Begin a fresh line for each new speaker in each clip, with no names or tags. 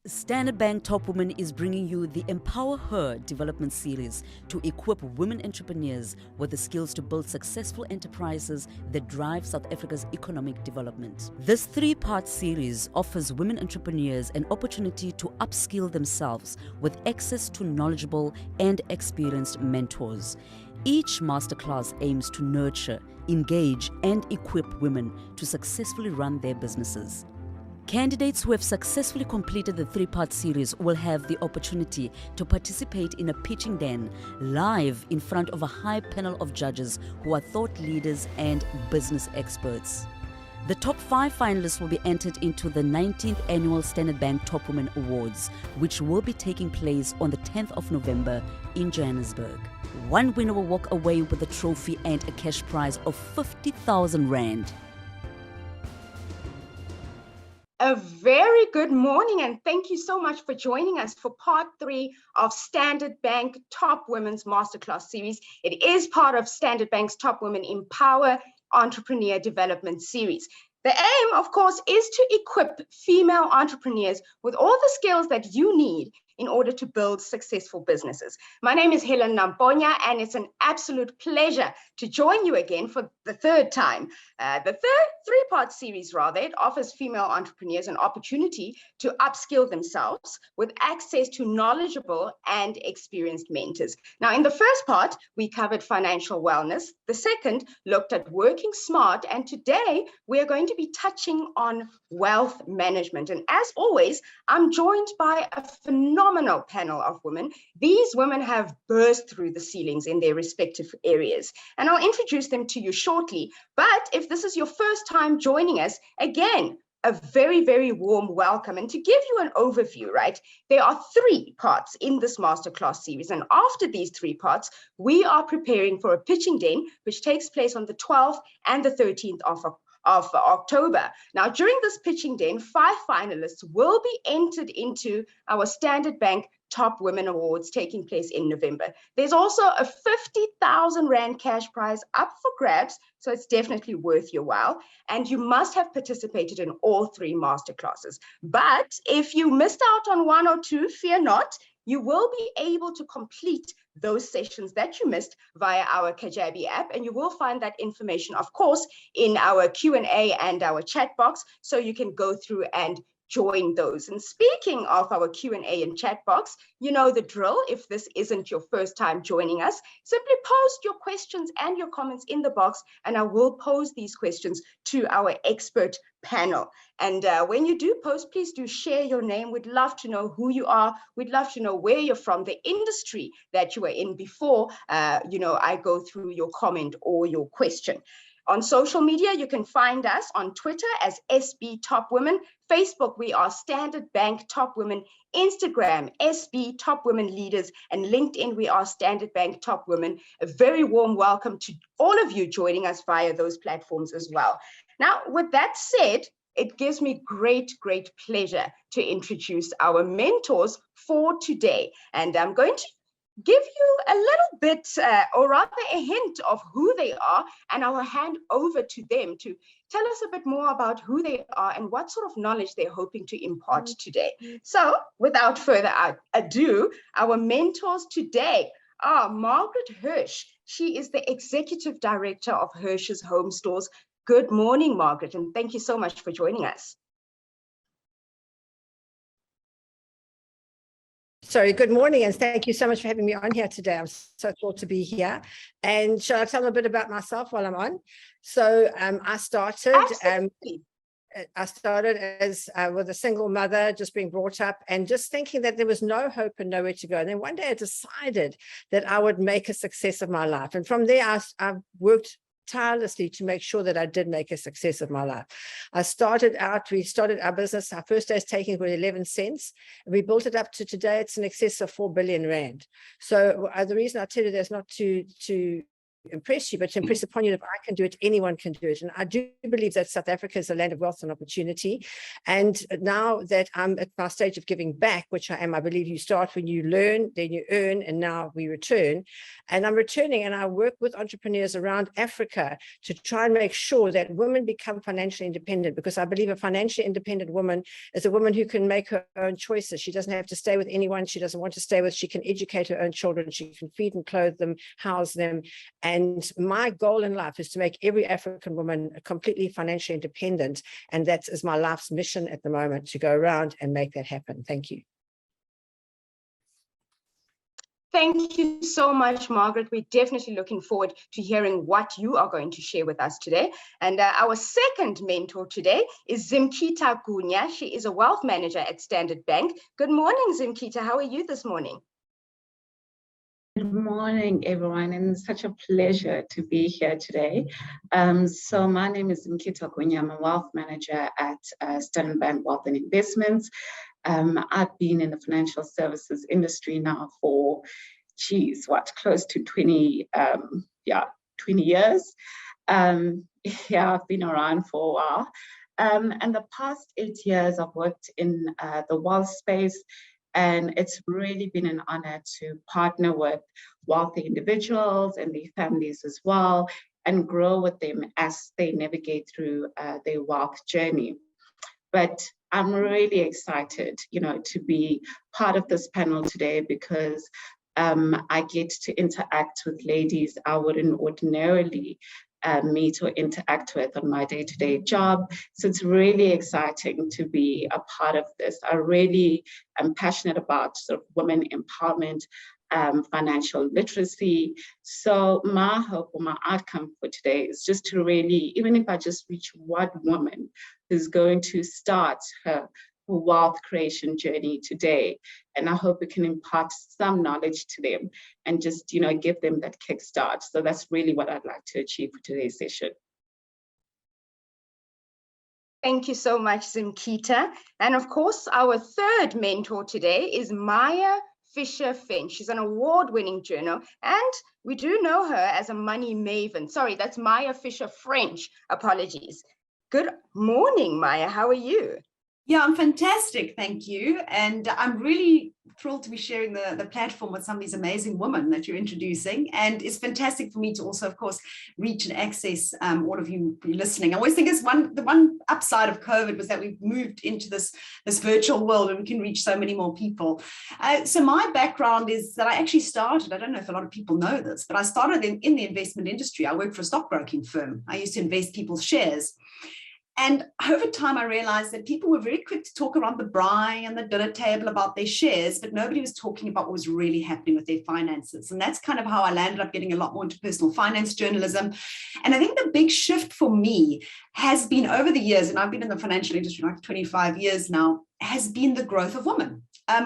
Standard Bank Top Women is bringing you the Empower Her development series to equip women entrepreneurs with the skills to build successful enterprises that drive South Africa's economic development. This three-part series offers women entrepreneurs an opportunity to upskill themselves with access to knowledgeable and experienced mentors. Each masterclass aims to nurture, engage, and equip women to successfully run their businesses. Candidates who have successfully completed the three-part series will have the opportunity to participate in a pitching den live in front of a high panel of judges who are thought leaders and business experts. The top 5 finalists will be entered into the 19th Annual Standard Bank Top Women Awards, which will be taking place on the 10th of November in Johannesburg. One winner will walk away with a trophy and a cash prize of 50,000 Rand.
A very good morning, and thank you so much for joining us for part 3 of Standard Bank Top Women's Masterclass series. It is part of Standard Bank's Top Women Empower Entrepreneur Development series. The aim, of course, is to equip female entrepreneurs with all the skills that you need in order to build successful businesses. My name is Helen Namponya, and it's an absolute pleasure to join you again for the third time. The third three-part series, rather, it offers female entrepreneurs an opportunity to upskill themselves with access to knowledgeable and experienced mentors. Now, in the first part, we covered financial wellness. The second looked at working smart. And today, we are going to be touching on wealth management. And as always, I'm joined by a phenomenal panel of women. These women have burst through the ceilings in their respective areas, and I'll introduce them to you shortly. But if this is your first time joining us, again, a very, very warm welcome. And to give you an overview, right, there are 3 parts in this masterclass series. And after these 3 parts, we are preparing for a pitching den, which takes place on the 12th and the 13th of October. Now, during this pitching den, 5 finalists will be entered into our Standard Bank Top Women Awards taking place in November. There's also a 50,000 Rand cash prize up for grabs, so it's definitely worth your while. And you must have participated in all 3 masterclasses. But if you missed out on 1 or 2, fear not. You will be able to complete those sessions that you missed via our Kajabi app, and you will find that information, of course, in our Q&A and our chat box, so you can go through and join those. And speaking of our Q&A and chat box, you know the drill. If this isn't your first time joining us, simply post your questions and your comments in the box, and I will pose these questions to our expert panel. And when you do post, please do share your name. We'd love to know who you are. We'd love to know where you're from, the industry that you were in before, I go through your comment or your question. On social media, you can find us on Twitter as SB Top Women. Facebook, we are Standard Bank Top Women. Instagram, SB Top Women Leaders. And LinkedIn, we are Standard Bank Top Women. A very warm welcome to all of you joining us via those platforms as well. Now, with that said, it gives me great pleasure to introduce our mentors for today. And I'm going to give you a little bit, or rather a hint of who they are, and I will hand over to them to tell us a bit more about who they are and what sort of knowledge they're hoping to impart today. So without further ado, our mentors today are Margaret Hirsch. She is the Executive Director of Hirsch's Home Stores. Good morning, Margaret, and thank you so much for joining us.
Sorry, good morning, and thank you so much for having me on here today. I'm so thrilled to be here. And shall I tell a bit about myself while I'm on? So I started as with a single mother, just being brought up and just thinking that there was no hope and nowhere to go. And then one day I decided that I would make a success of my life. And from there, I worked tirelessly to make sure that I did make a success of my life. We started our business, our first day is taking with 11 cents. And we built it up to today, it's in excess of 4 billion Rand. So the reason I tell you that's not to impress you, but to impress upon you that if I can do it, anyone can do it. And I do believe that South Africa is a land of wealth and opportunity. And now that I'm at my stage of giving back, which I am, I believe you start when you learn, then you earn, and now we return. And I'm returning, and I work with entrepreneurs around Africa to try and make sure that women become financially independent, because I believe a financially independent woman is a woman who can make her own choices. She doesn't have to stay with anyone she doesn't want to stay with. She can educate her own children. She can feed and clothe them, house them. And my goal in life is to make every African woman completely financially independent. And that is my life's mission at the moment, to go around and make that happen. Thank you.
Thank you so much, Margaret. We're definitely looking forward to hearing what you are going to share with us today. And our second mentor today is Zimkita Gunya. She is a wealth manager at Standard Bank. Good morning, Zimkita. How are you this morning?
Good morning, everyone, and it's such a pleasure to be here today. So my name is Zimkita Gunya. I'm a wealth manager at Standard Bank Wealth and Investments. I've been in the financial services industry now for, close to 20 years. I've been around for a while. And the past 8 years, I've worked in the wealth space, and it's really been an honor to partner with wealthy individuals and their families as well, and grow with them as they navigate through their wealth journey. But I'm really excited, to be part of this panel today, because I get to interact with ladies I wouldn't ordinarily meet or interact with on my day-to-day job. So it's really exciting to be a part of this. I really am passionate about sort of women empowerment, financial literacy. So my hope or my outcome for today is just to really, even if I just reach one woman who's going to start her wealth creation journey today, and I hope it can impart some knowledge to them and just, give them that kickstart. So that's really what I'd like to achieve for today's session.
Thank you so much, Zimkita. And of course, our third mentor today is Maya Fisher-Finch. She's an award-winning journal, and we do know her as a money maven. Sorry, that's Maya Fisher-French. Apologies. Good morning, Maya. How are you?
Yeah, I'm fantastic, thank you. And I'm really thrilled to be sharing the platform with some of these amazing women that you're introducing. And it's fantastic for me to also, of course, reach and access all of you listening. I always think the one upside of COVID was that we've moved into this virtual world and we can reach so many more people. So my background is that I actually started, I don't know if a lot of people know this, but I started in the investment industry. I worked for a stockbroking firm. I used to invest people's shares. And over time, I realized that people were very quick to talk around the braai and the dinner table about their shares, but nobody was talking about what was really happening with their finances. And that's kind of how I landed up getting a lot more into personal finance journalism. And I think the big shift for me has been over the years, and I've been in the financial industry like 25 years now, has been the growth of women.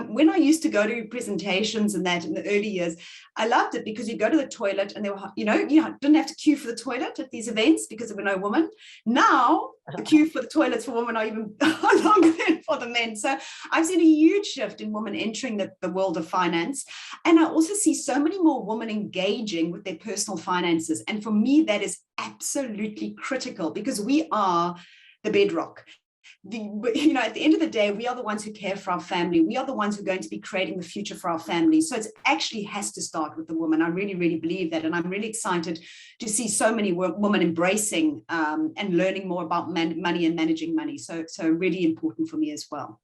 When I used to go to presentations and that in the early years, I loved it because you go to the toilet and there were, you didn't have to queue for the toilet at these events because there were no women. Now the queue for the toilets for women are even longer than for the men. So I've seen a huge shift in women entering the world of finance. And I also see so many more women engaging with their personal finances. And for me, that is absolutely critical because we are the bedrock. At the end of the day, we are the ones who care for our family. We are the ones who are going to be creating the future for our families. So it actually has to start with the woman. I really, really believe that. And I'm really excited to see so many women embracing and learning more about money and managing money. So really important for me as well.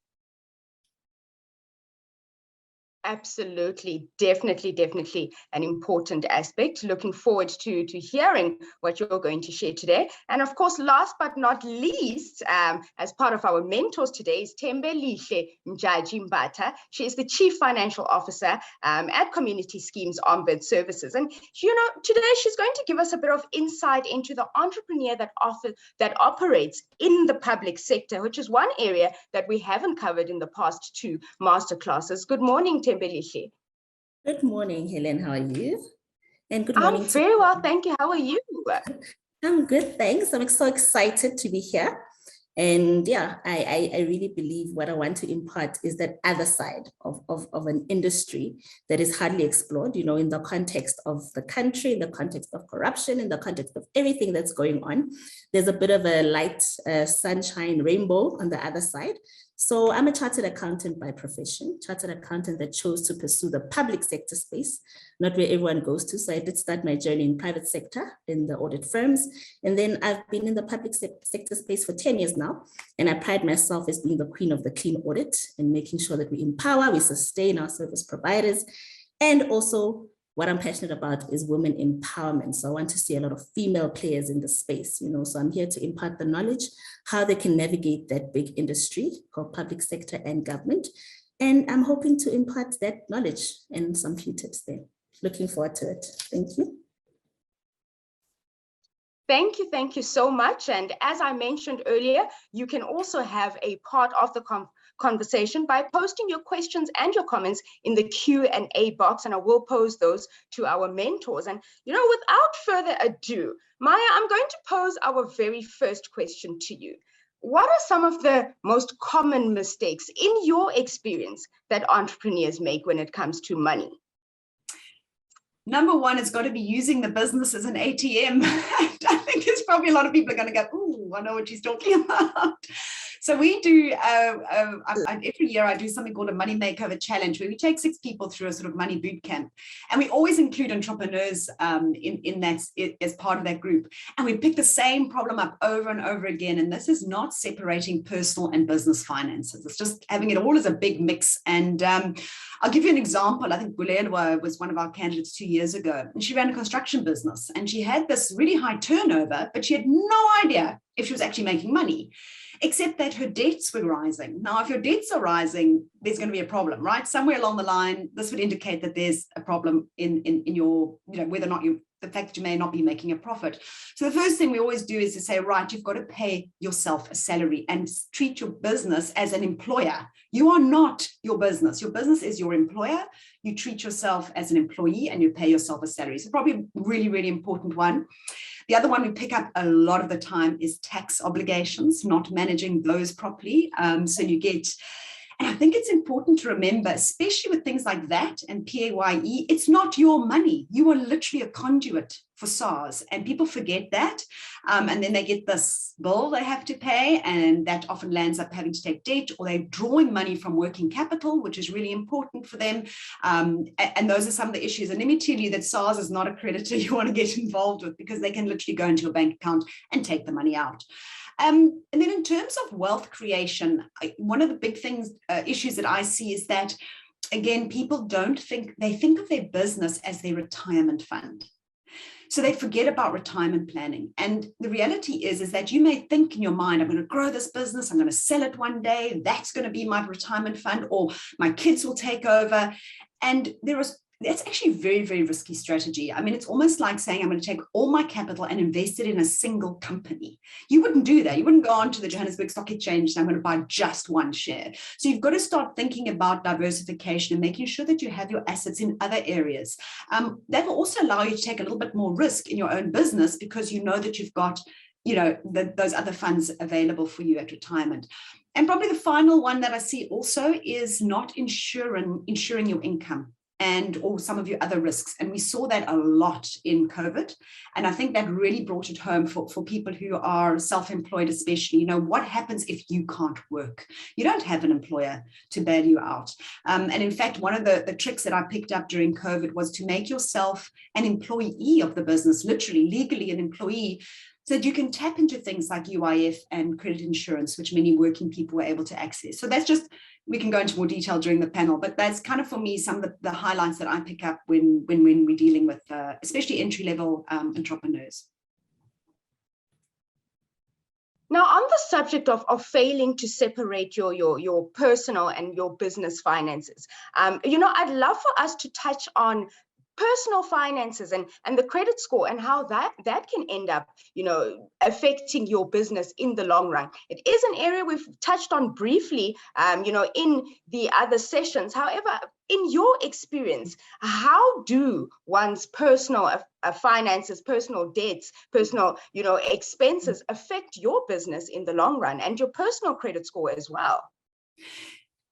Absolutely, definitely an important aspect. Looking forward to hearing what you're going to share today. And of course, last but not least, as part of our mentors today is Thembelihle Mjaji-Mbata. She is the Chief Financial Officer at Community Schemes Ombud Services. And today she's going to give us a bit of insight into the entrepreneur that operates in the public sector, which is one area that we haven't covered in the past two masterclasses. Good morning, Thembelihle.
Good morning, Helen. How are you? And good morning.
I'm very well, thank you. How are you?
I'm good, thanks. I'm so excited to be here. And yeah, I really believe what I want to impart is that other side of an industry that is hardly explored, you know, in the context of the country, in the context of corruption, in the context of everything that's going on. There's a bit of a light sunshine rainbow on the other side. So I'm a chartered accountant by profession, chartered accountant that chose to pursue the public sector space, not where everyone goes to. So I did start my journey in private sector, in the audit firms. And then I've been in the public sector space for 10 years now. And I pride myself as being the queen of the clean audit and making sure that we empower, we sustain our service providers. And also what I'm passionate about is women empowerment. So I want to see a lot of female players in the space, you know, so I'm here to impart the knowledge, how they can navigate that big industry called public sector and government. And I'm hoping to impart that knowledge and some few tips there. Looking forward to it. Thank you.
Thank you so much. And as I mentioned earlier, you can also have a part of the conversation by posting your questions and your comments in the Q&A box, and I will pose those to our mentors. And, you know, without further ado, Maya, I'm going to pose our very first question to you. What are some of the most common mistakes in your experience that entrepreneurs make when it comes to money?
Number one, it's got to be using the business as an ATM. I think there's probably a lot of people are going to go, "Ooh, I know what she's talking about." So we do, every year I do something called a Money Makeover Challenge, where we take 6 people through a sort of money boot camp. And we always include entrepreneurs in that as part of that group. And we pick the same problem up over and over again. And this is not separating personal and business finances. It's just having it all as a big mix. And I'll give you an example. I think Bulelwa was one of our candidates 2 years ago, and she ran a construction business, and she had this really high turnover, but she had no idea if she was actually making money, except that her debts were rising. Now, if your debts are rising, there's going to be a problem, right? Somewhere along the line, this would indicate that there's a problem in your, you know, whether or not the fact that you may not be making a profit. So the first thing we always do is to say, right, you've got to pay yourself a salary and treat your business as an employer. You are not your business. Your business is your employer. You treat yourself as an employee and you pay yourself a salary. So probably a really, really important one. The other one we pick up a lot of the time is tax obligations, not managing those properly. So you get, and I think it's important to remember, especially with things like that and PAYE, it's not your money. You are literally a conduit for SARS, and people forget that. And then they get this bill they have to pay, and that often lands up having to take debt, or they're drawing money from working capital, which is really important for them. And those are some of the issues. And let me tell you that SARS is not a creditor you want to get involved with, because they can literally go into your bank account and take the money out. And then in terms of wealth creation, one of the big things, issues that I see is that, again, people don't think, they think of their business as their retirement fund. So they forget about retirement planning. And the reality is that you may think in your mind, I'm going to grow this business, I'm going to sell it one day, that's going to be my retirement fund, or my kids will take over. And that's actually a very, very risky strategy. I mean, it's almost like saying, I'm going to take all my capital and invest it in a single company. You wouldn't do that. You wouldn't go on to the Johannesburg Stock Exchange and I'm going to buy just one share. So you've got to start thinking about diversification and making sure that you have your assets in other areas. That will also allow you to take a little bit more risk in your own business, because you know that you've got, you know, those other funds available for you at retirement. And probably the final one that I see also is not insuring your income or some of your other risks. And we saw that a lot in COVID. And I think that really brought it home for people who are self-employed, especially. You know, what happens if you can't work? You don't have an employer to bail you out. And in fact, one of the tricks that I picked up during COVID was to make yourself an employee of the business, literally, legally an employee, so that you can tap into things like UIF and credit insurance, which many working people were able to access. So that's just, we can go into more detail during the panel, but that's kind of, for me, some of the highlights that I pick up when we're dealing with, especially entry-level entrepreneurs.
Now, on the subject of failing to separate your personal and your business finances, you know, I'd love for us to touch on personal finances and the credit score and how that can end up, affecting your business in the long run. It is an area we've touched on briefly, in the other sessions. However, in your experience, how do one's personal finances, personal debts, personal, expenses affect your business in the long run and your personal credit score as well?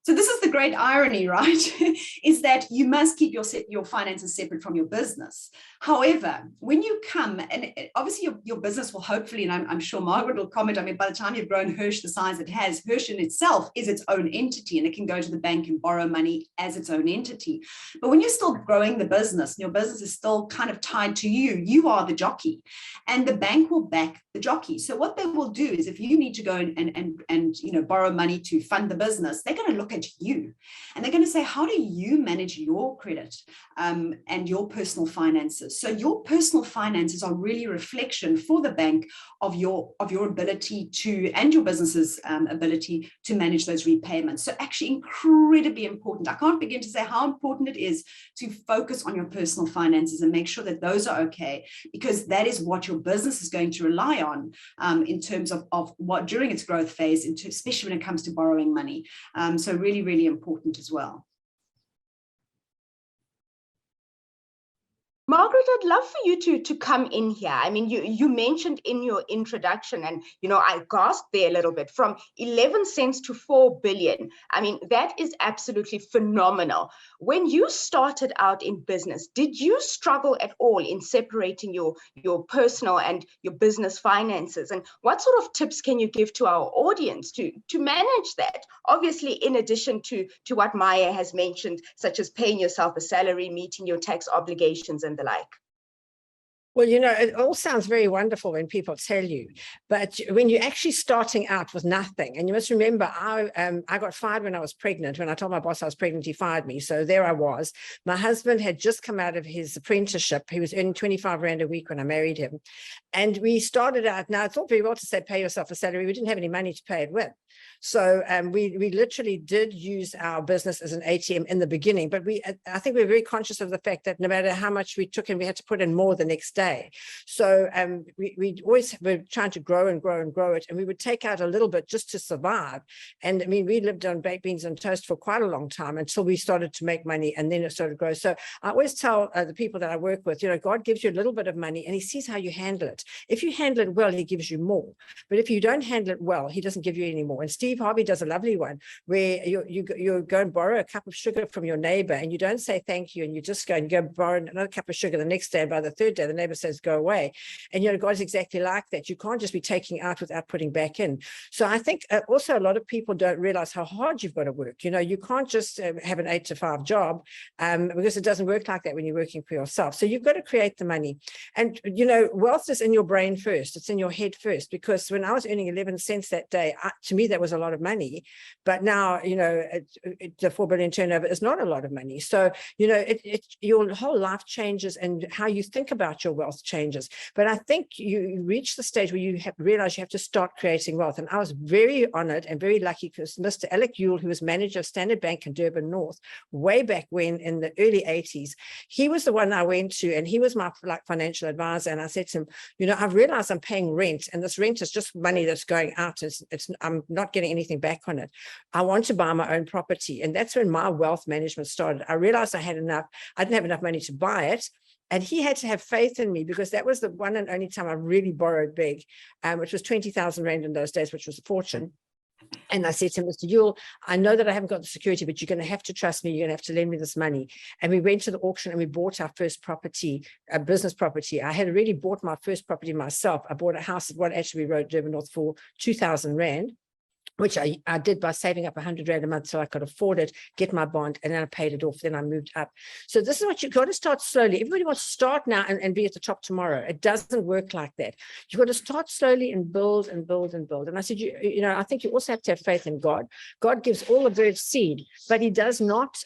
So this is the great irony, right? Is that you must keep your finances separate from your business. However, when you come, and obviously your business will hopefully, and I'm sure Margaret will comment, I mean, by the time you've grown Hirsch the size it has, Hirsch in itself is its own entity, and it can go to the bank and borrow money as its own entity. But when you're still growing the business, and your business is still kind of tied to you, you are the jockey, and the bank will back the jockey. So what they will do is if you need to go and borrow money to fund the business, they're going to look at you and they're going to say, how do you manage your credit and your personal finances? So your personal finances are really a reflection for the bank of your ability to, and your business's ability to manage those repayments. So actually incredibly important. I can't begin to say how important it is to focus on your personal finances and make sure that those are okay, because that is what your business is going to rely on in terms of what during its growth phase, especially when it comes to borrowing money. So really, really important as well.
Margaret, I'd love for you to come in here. I mean, you mentioned in your introduction, and, I gasped there a little bit, from 11 cents to 4 billion. I mean, that is absolutely phenomenal. When you started out in business, did you struggle at all in separating your personal and your business finances? And what sort of tips can you give to our audience to manage that? Obviously, in addition to what Maya has mentioned, such as paying yourself a salary, meeting your tax obligations, and the like.
Well, it all sounds very wonderful when people tell you, but when you're actually starting out with nothing, and you must remember, I got fired when I was pregnant. When I told my boss I was pregnant, he fired me. So there I was. My husband had just come out of his apprenticeship. He was earning 25 Rand a week when I married him. And we started out, now it's all very well to say, pay yourself a salary. We didn't have any money to pay it with. So we literally did use our business as an ATM in the beginning, but I think we were very conscious of the fact that no matter how much we took in, we had to put in more the next day. So we always were trying to grow and grow and grow it, and we would take out a little bit just to survive. And I mean, we lived on baked beans and toast for quite a long time until we started to make money, and then it started to grow. So I always tell the people that I work with, God gives you a little bit of money and he sees how you handle it. If you handle it well, he gives you more. But if you don't handle it well, he doesn't give you any more. And Steve Harvey does a lovely one where you go and borrow a cup of sugar from your neighbor and you don't say thank you, and you just go and go borrow another cup of sugar the next day, and by the third day the neighbor says go away. And God's exactly like that. You can't just be taking out without putting back in. So I think also a lot of people don't realize how hard you've got to work. You can't just have an 8 to 5 job because it doesn't work like that when you're working for yourself. So you've got to create the money. And wealth is in your brain first. It's in your head first, because when I was earning 11 cents that day, to me that was a lot of money. But now the 4 billion turnover is not a lot of money. So your whole life changes, and how you think about your wealth changes. But I think you reach the stage where you realize you have to start creating wealth. And I was very honored and very lucky because Mr. Alec Yule, who was manager of Standard Bank in Durban North way back when in the early 80s, he was the one I went to, and he was my financial advisor. And I said to him, I've realized I'm paying rent, and this rent is just money that's going out. I'm not getting anything back on it. I want to buy my own property. And that's when my wealth management started. I realized I didn't have enough money to buy it. And he had to have faith in me, because that was the one and only time I really borrowed big, which was 20,000 Rand in those days, which was a fortune. And I said to him, Mr. Yule, I know that I haven't got the security, but you're going to have to trust me. You're going to have to lend me this money. And we went to the auction and we bought our first property, a business property. I had already bought my first property myself. I bought a house at what actually we wrote Durban North for 2,000 Rand. Which I did by saving up 100 Rand a month so I could afford it, get my bond, and then I paid it off. Then I moved up. So this is what you've got to start slowly. Everybody wants to start now and be at the top tomorrow. It doesn't work like that. You've got to start slowly and build and build and build. And I said, I think you also have to have faith in God. God gives all the birds seed, but he does not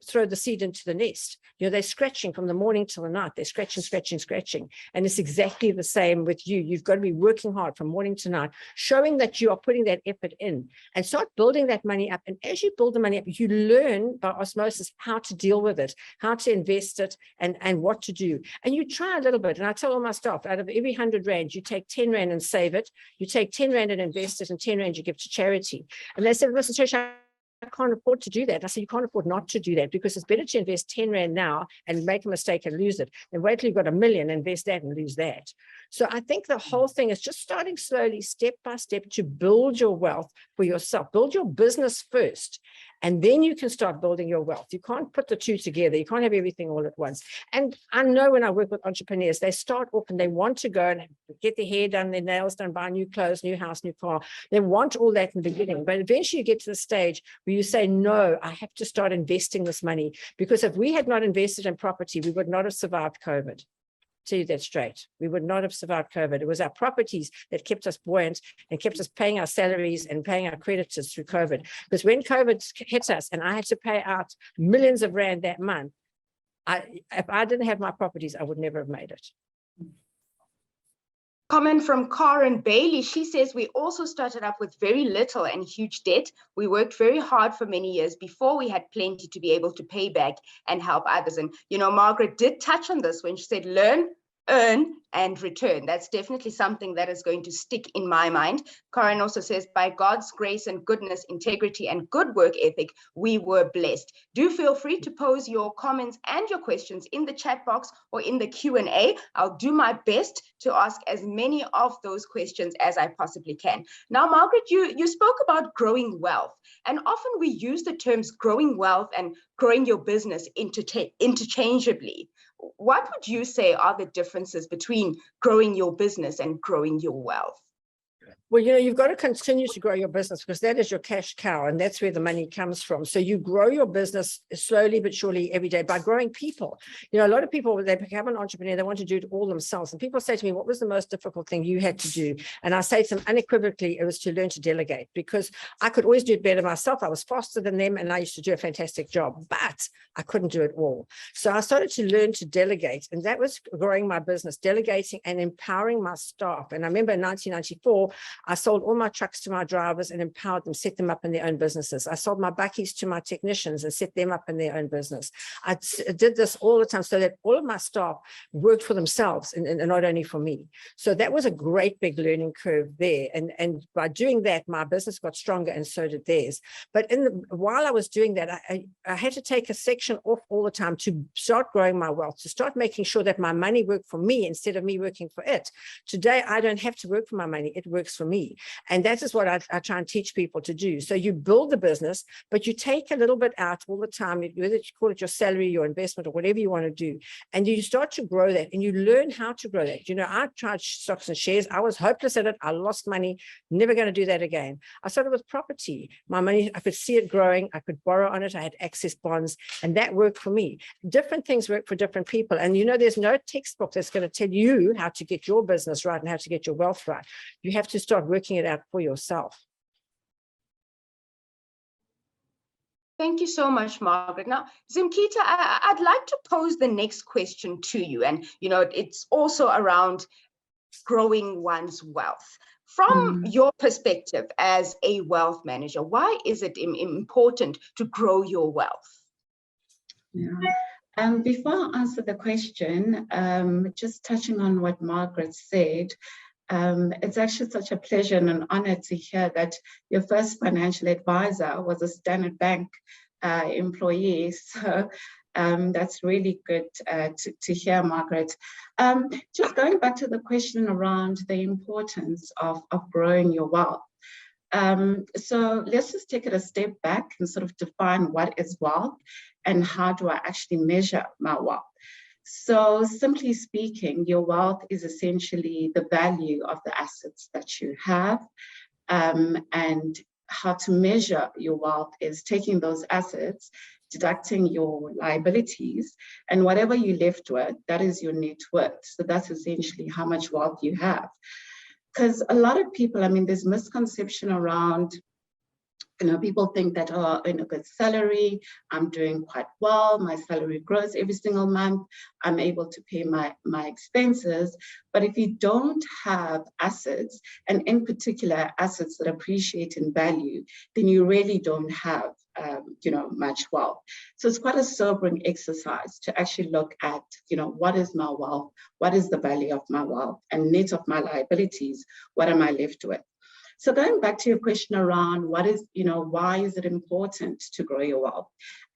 throw the seed into the nest. You know, they're scratching from the morning till the night. They're scratching, scratching, scratching. And it's exactly the same with you. You've got to be working hard from morning to night, showing that you are putting that effort in, and start building that money up. And as you build the money up, you learn by osmosis how to deal with it, how to invest it, and what to do. And you try a little bit. And I tell all my staff, out of every 100 Rand, you take 10 Rand and save it. You take 10 Rand and invest it, and 10 Rand you give to charity. And they said, listen, Trish, I can't afford to do that. I said, you can't afford not to do that, because it's better to invest 10 Rand now and make a mistake and lose it than wait till you've got $1 million, invest that and lose that. So I think the whole thing is just starting slowly, step by step, to build your wealth for yourself. Build your business first, and then you can start building your wealth. You can't put the two together. You can't have everything all at once. And I know when I work with entrepreneurs, they start off and they want to go and get their hair done, their nails done, buy new clothes, new house, new car. They want all that in the beginning, but eventually you get to the stage where you say, no, I have to start investing this money, because if we had not invested in property, we would not have survived COVID. Tell you that straight. We would not have survived COVID. It was our properties that kept us buoyant and kept us paying our salaries and paying our creditors through COVID. Because when COVID hit us and I had to pay out millions of Rand that month, if I didn't have my properties, I would never have made it.
Comment from Karen Bailey. She says, we also started up with very little and huge debt. We worked very hard for many years before we had plenty to be able to pay back and help others. And, you know, Margaret did touch on this when she said, learn, earn, and return. That's definitely something that is going to stick in my mind. Karen also says, by God's grace and goodness, integrity, and good work ethic, we were blessed. Do feel free to pose your comments and your questions in the chat box or in the Q&A. I'll do my best to ask as many of those questions as I possibly can. Now, Margaret, you spoke about growing wealth, and often we use the terms growing wealth and growing your business interchangeably. What would you say are the differences between growing your business and growing your wealth?
Well, you know, you've got to continue to grow your business, because that is your cash cow, and that's where the money comes from. So you grow your business slowly but surely every day by growing people. You know, a lot of people, when they become an entrepreneur, they want to do it all themselves. And people say to me, what was the most difficult thing you had to do? And I say to them unequivocally, it was to learn to delegate, because I could always do it better myself. I was faster than them and I used to do a fantastic job, but I couldn't do it all. So I started to learn to delegate, and that was growing my business, delegating and empowering my staff. And I remember in 1994, I sold all my trucks to my drivers and empowered them, set them up in their own businesses. I sold my bakkies to my technicians and set them up in their own business. I did this all the time so that all of my staff worked for themselves and not only for me. So that was a great big learning curve there. And by doing that, my business got stronger and so did theirs. But while I was doing that, I had to take a section off all the time to start growing my wealth, to start making sure that my money worked for me instead of me working for it. Today, I don't have to work for my money. It works for me. And that is what I try and teach people to do. So you build the business, but you take a little bit out all the time, whether you call it your salary, your investment, or whatever you want to do. And you start to grow that and you learn how to grow that. You know, I tried stocks and shares. I was hopeless at it. I lost money. Never going to do that again. I started with property. My money, I could see it growing. I could borrow on it. I had access bonds, and that worked for me. Different things work for different people. And, you know, there's no textbook that's going to tell you how to get your business right and how to get your wealth right. You have to start working it out for yourself.
Thank you so much, Margaret. Now, Zimkita, I'd like to pose the next question to you. And, you know, it's also around growing one's wealth. From your perspective as a wealth manager, why is it important to grow your wealth?
Yeah. Before I answer the question, just touching on what Margaret said, it's actually such a pleasure and an honor to hear that your first financial advisor was a Standard Bank employee. So that's really good to hear, Margaret. Just going back to the question around the importance of growing your wealth. So let's just take it a step back and sort of define what is wealth and how do I actually measure my wealth. So simply speaking, your wealth is essentially the value of the assets that you have, and how to measure your wealth is taking those assets, deducting your liabilities, and whatever you're left with, that is your net worth. So that's essentially how much wealth you have. Because a lot of people, I mean, there's misconception around People think that, oh, in a good salary, I'm doing quite well, my salary grows every single month, I'm able to pay my expenses. But if you don't have assets, and in particular assets that appreciate in value, then you really don't have much wealth. So it's quite a sobering exercise to actually look at, what is my wealth, what is the value of my wealth, and net of my liabilities, what am I left with? So going back to your question around why is it important to grow your wealth?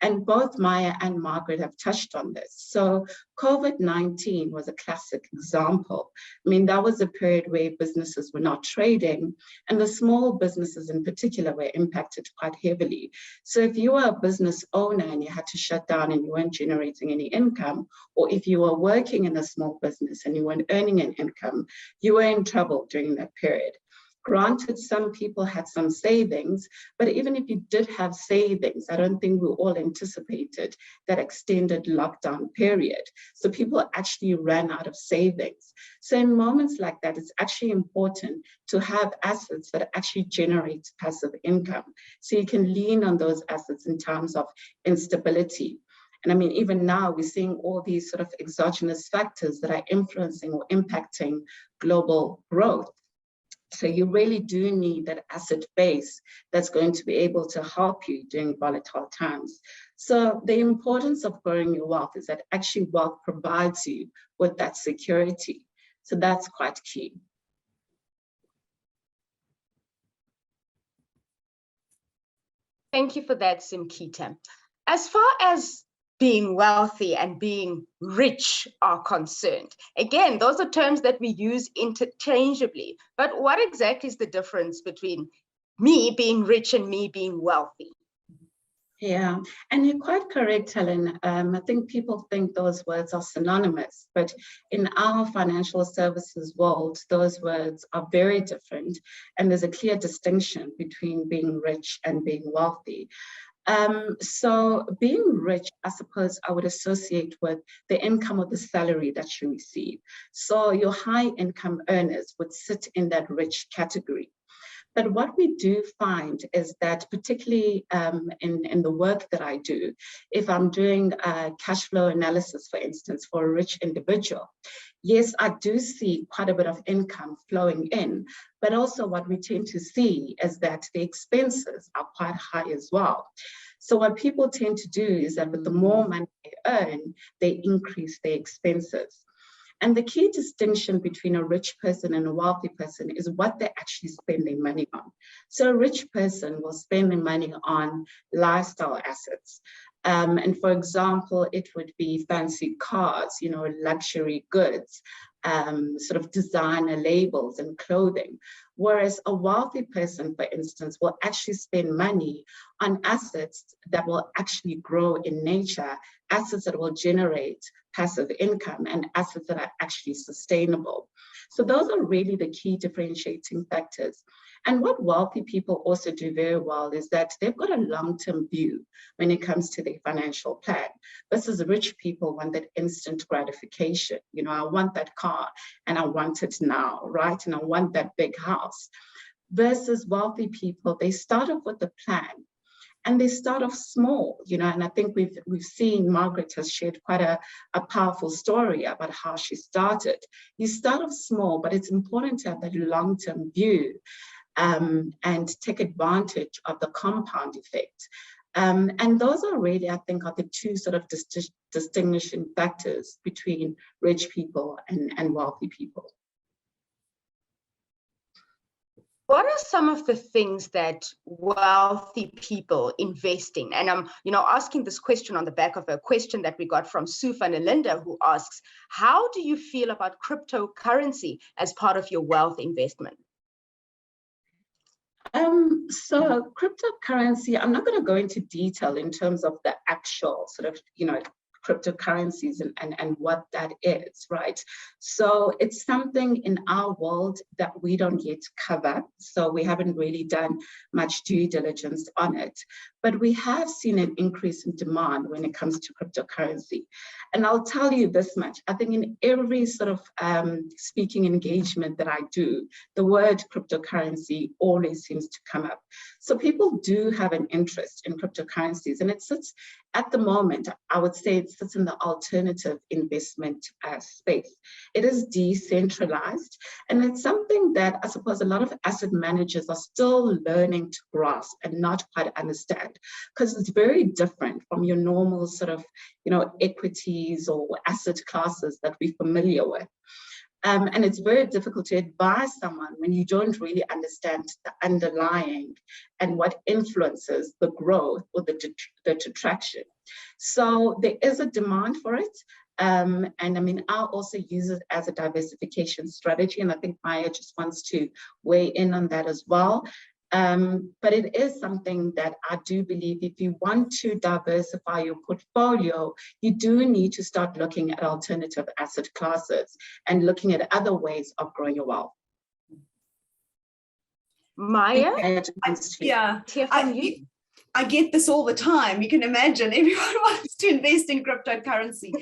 And both Maya and Margaret have touched on this. So COVID-19 was a classic example. I mean, that was a period where businesses were not trading, and the small businesses in particular were impacted quite heavily. So if you were a business owner and you had to shut down and you weren't generating any income, or if you were working in a small business and you weren't earning an income, you were in trouble during that period. Granted, some people had some savings, but even if you did have savings, I don't think we all anticipated that extended lockdown period. So people actually ran out of savings. So in moments like that, it's actually important to have assets that actually generate passive income. So you can lean on those assets in terms of instability. And I mean, even now we're seeing all these sort of exogenous factors that are influencing or impacting global growth. So you really do need that asset base that's going to be able to help you during volatile times. So the importance of growing your wealth is that actually wealth provides you with that security. So that's quite key.
Thank you for that, Simkita. As far as being wealthy and being rich are concerned, again, those are terms that we use interchangeably. But what exactly is the difference between me being rich and me being wealthy?
Yeah, and you're quite correct, Helen. I think people think those words are synonymous, but in our financial services world, those words are very different, and there's a clear distinction between being rich and being wealthy. So being rich, I suppose I would associate with the income of the salary that you receive. So your high income earners would sit in that rich category. But what we do find is that particularly in the work that I do, if I'm doing cash flow analysis, for instance, for a rich individual, yes, I do see quite a bit of income flowing in, but also what we tend to see is that the expenses are quite high as well. So what people tend to do is that with the more money they earn, they increase their expenses. And the key distinction between a rich person and a wealthy person is what they're actually spending money on. So a rich person will spend their money on lifestyle assets. And for example, it would be fancy cars, luxury goods, sort of designer labels and clothing. Whereas a wealthy person, for instance, will actually spend money on assets that will actually grow in nature, assets that will generate passive income, and assets that are actually sustainable. So those are really the key differentiating factors. And what wealthy people also do very well is that they've got a long-term view when it comes to their financial plan. Versus rich people want that instant gratification. I want that car and I want it now, right? And I want that big house. Versus wealthy people, they start off with a plan. And they start off small, and I think we've seen Margaret has shared quite a powerful story about how she started. You start off small, but it's important to have that long-term view and take advantage of the compound effect. And those are really, I think, are the two sort of distinguishing factors between rich people and wealthy people.
What are some of the things that wealthy people invest in? And I'm, asking this question on the back of a question that we got from Sue van der Linde, who asks, how do you feel about cryptocurrency as part of your wealth investment?
So cryptocurrency, I'm not going to go into detail in terms of the actual sort of, cryptocurrencies and what that is, right? So it's something in our world that we don't yet cover. So we haven't really done much due diligence on it. but we have seen an increase in demand when it comes to cryptocurrency. And I'll tell you this much, I think in every sort of speaking engagement that I do, the word cryptocurrency always seems to come up. So people do have an interest in cryptocurrencies, and it sits at the moment, I would say it sits in the alternative investment space. It is decentralized, and it's something that I suppose a lot of asset managers are still learning to grasp and not quite understand, because it's very different from your normal sort of, equities or asset classes that we're familiar with. And it's very difficult to advise someone when you don't really understand the underlying and what influences the growth or the detraction. So there is a demand for it. And I mean, I'll also use it as a diversification strategy. And I think Maya just wants to weigh in on that as well. But it is something that I do believe if you want to diversify your portfolio, you do need to start looking at alternative asset classes and looking at other ways of growing your wealth.
Maya?
I get this all the time. You can imagine everyone wants to invest in cryptocurrency.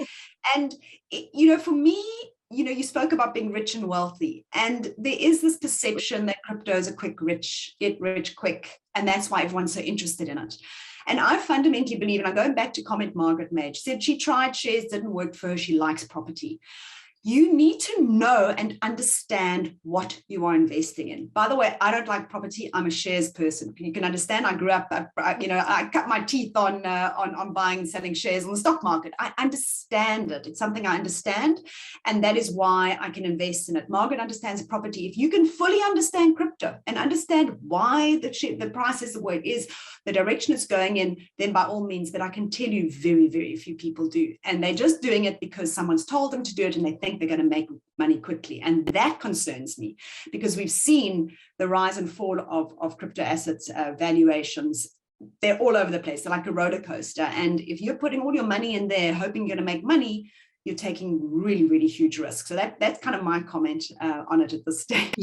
And, for me, you spoke about being rich and wealthy, and there is this perception that crypto is a get rich quick, and that's why everyone's so interested in it. And I fundamentally believe, and I'm going back to comment Margaret made, she said she tried shares, didn't work for her, she likes property. You need to know and understand what you are investing in. By the way, I don't like property. I'm a shares person. You can understand. I grew up, I cut my teeth on buying and selling shares on the stock market. I understand it. It's something I understand. And that is why I can invest in it. Margaret understands property. If you can fully understand crypto and understand why the price is the way it is, the direction it's going in, then by all means, that I can tell you very, very few people do. And they're just doing it because someone's told them to do it and they think they're going to make money quickly. And that concerns me because we've seen the rise and fall of crypto assets valuations. They're all over the place. They're like a roller coaster. And if you're putting all your money in there, hoping you're going to make money, you're taking really, really huge risks. So that's kind of my comment on it at this stage.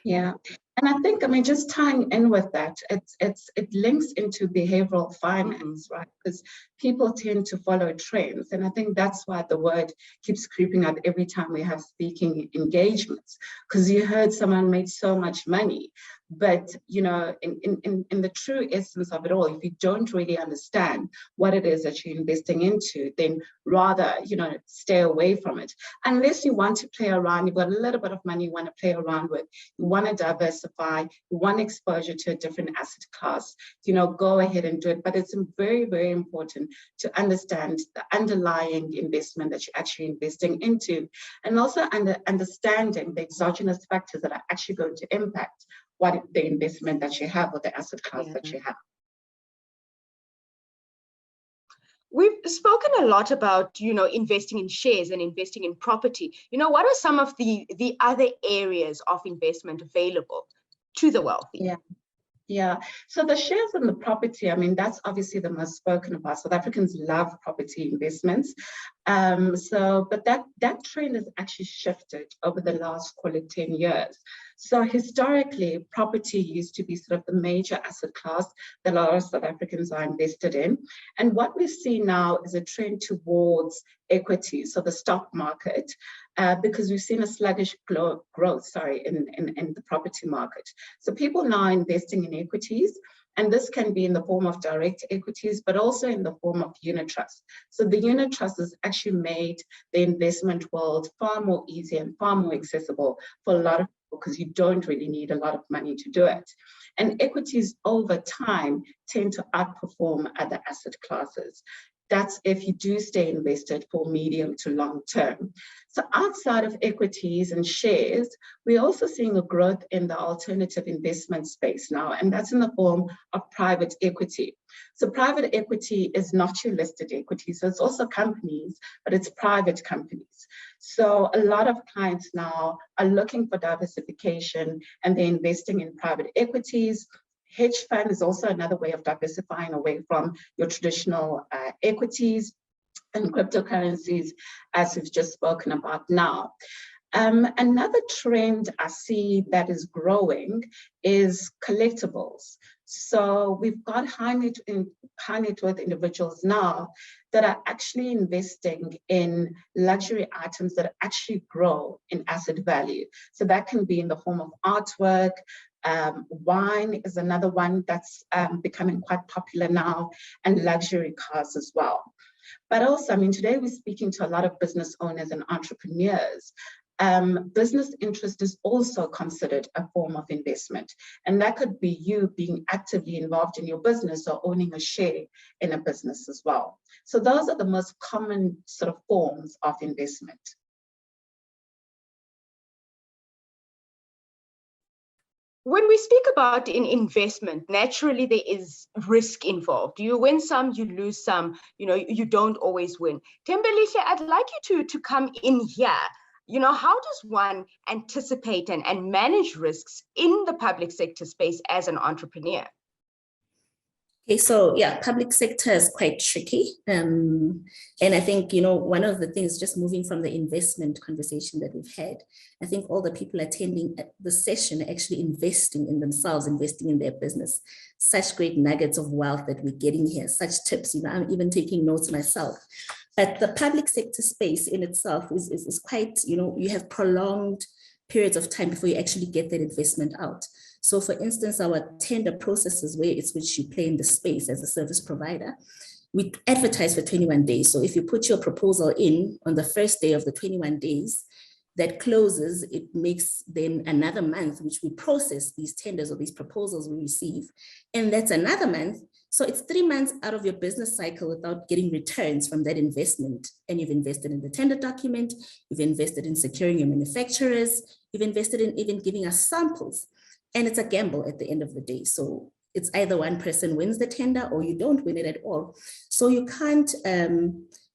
Yeah. And I think, just tying in with that, it links into behavioral finance, right? Because people tend to follow trends. And I think that's why the word keeps creeping up every time we have speaking engagements, because you heard someone made so much money. But, in the true essence of it all, if you don't really understand what it is that you're investing into, then rather, stay away from it. Unless you want to play around, you've got a little bit of money you want to play around with, you want to diversify, you want exposure to a different asset class, go ahead and do it. But it's very, very important to understand the underlying investment that you're actually investing into, and also understanding the exogenous factors that are actually going to impact what the investment that you have or the asset class that you have.
We've spoken a lot about, investing in shares and investing in property. What are some of the other areas of investment available to the wealthy?
Yeah. So the shares and the property, that's obviously the most spoken about. South Africans love property investments. But that trend has actually shifted over the last, call it 10 years. So historically, property used to be sort of the major asset class that a lot of South Africans are invested in. And what we see now is a trend towards equity, so the stock market, because we've seen a sluggish growth in the property market. So people now are investing in equities, and this can be in the form of direct equities, but also in the form of unit trust. So the unit trust has actually made the investment world far more easy and far more accessible for a lot of people, because you don't really need a lot of money to do it. And equities over time tend to outperform other asset classes. That's if you do stay invested for medium to long term. So outside of equities and shares, we're also seeing a growth in the alternative investment space now, and that's in the form of private equity. So private equity is not your listed equity, so it's also companies, but it's private companies. So a lot of clients now are looking for diversification, and they're investing in private equities. Hedge fund is also another way of diversifying away from your traditional equities, and cryptocurrencies, as we've just spoken about now. Another trend I see that is growing is collectibles. So we've got high net worth individuals now that are actually investing in luxury items that actually grow in asset value. So that can be in the form of artwork. Wine is another one that's becoming quite popular now, and luxury cars as well. But also, I mean, today we're speaking to a lot of business owners and entrepreneurs. Business interest is also considered a form of investment. And that could be you being actively involved in your business or owning a share in a business as well. So those are the most common sort of forms of investment.
When we speak about in investment, naturally there is risk involved. You win some, you lose some, you don't always win. Thembelihle, I'd like you to come in here. How does one anticipate and manage risks in the public sector space as an entrepreneur?
Okay, so yeah, public sector is quite tricky. And I think, one of the things, just moving from the investment conversation that we've had, I think all the people attending the session are actually investing in themselves, investing in their business. Such great nuggets of wealth that we're getting here, such tips, I'm even taking notes myself. But the public sector space in itself is quite, you have prolonged periods of time before you actually get that investment out. So for instance, our tender processes, where it's which you play in the space as a service provider, we advertise for 21 days. So if you put your proposal in on the first day of the 21 days, that closes, it makes then another month, which we process these tenders or these proposals we receive. And that's another month. So it's 3 months out of your business cycle without getting returns from that investment. And you've invested in the tender document, you've invested in securing your manufacturers, you've invested in even giving us samples. And it's a gamble at the end of the day. So it's either one person wins the tender or you don't win it at all. So you can't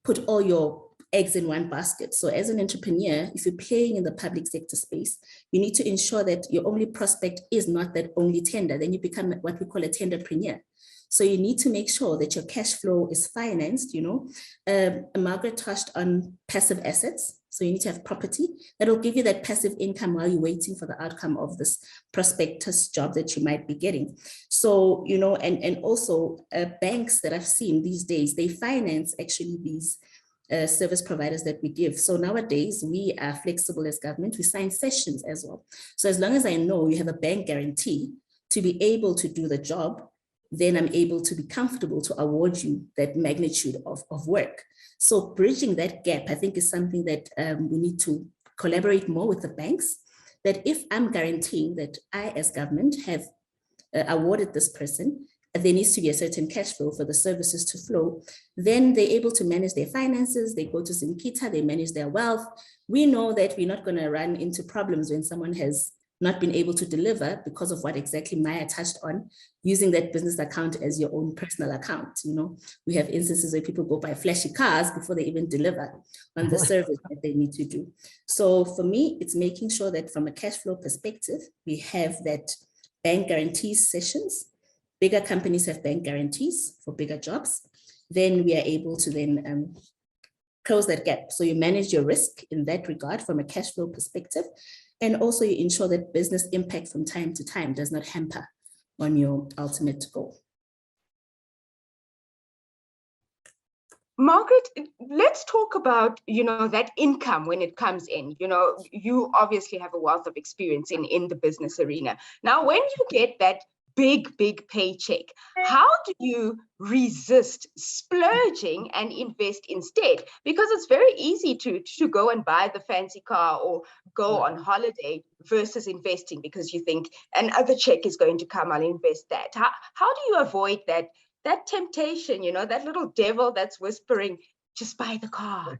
put all your eggs in one basket. So as an entrepreneur, if you're playing in the public sector space, you need to ensure that your only prospect is not that only tender. Then you become what we call a tenderpreneur. So you need to make sure that your cash flow is financed. Margaret touched on passive assets. So you need to have property that will give you that passive income while you're waiting for the outcome of this prospectus job that you might be getting. So, and also banks that I've seen these days, they finance actually these service providers that we give. So nowadays we are flexible as government, we sign sessions as well. So as long as I know you have a bank guarantee to be able to do the job, then I'm able to be comfortable to award you that magnitude of work. So bridging that gap, I think, is something that we need to collaborate more with the banks, that if I'm guaranteeing that I as government have awarded this person, there needs to be a certain cash flow for the services to flow, then they're able to manage their finances, they go to Zinkita, they manage their wealth. We know that we're not going to run into problems when someone has not been able to deliver because of what exactly Maya touched on, using that business account as your own personal account. We have instances where people go buy flashy cars before they even deliver on the service that they need to do. So for me, it's making sure that from a cash flow perspective, we have that bank guarantees sessions. Bigger companies have bank guarantees for bigger jobs. Then we are able to then close that gap. So you manage your risk in that regard from a cash flow perspective. And also you ensure that business impact from time to time does not hamper on your ultimate goal.
Margaret, let's talk about, that income when it comes in. You obviously have a wealth of experience in the business arena. Now, when you get that big paycheck, how do you resist splurging and invest instead? Because it's very easy to go and buy the fancy car or go on holiday versus investing because you think another check is going to come, I'll invest that. How do you avoid that temptation, that little devil that's whispering, just buy the car?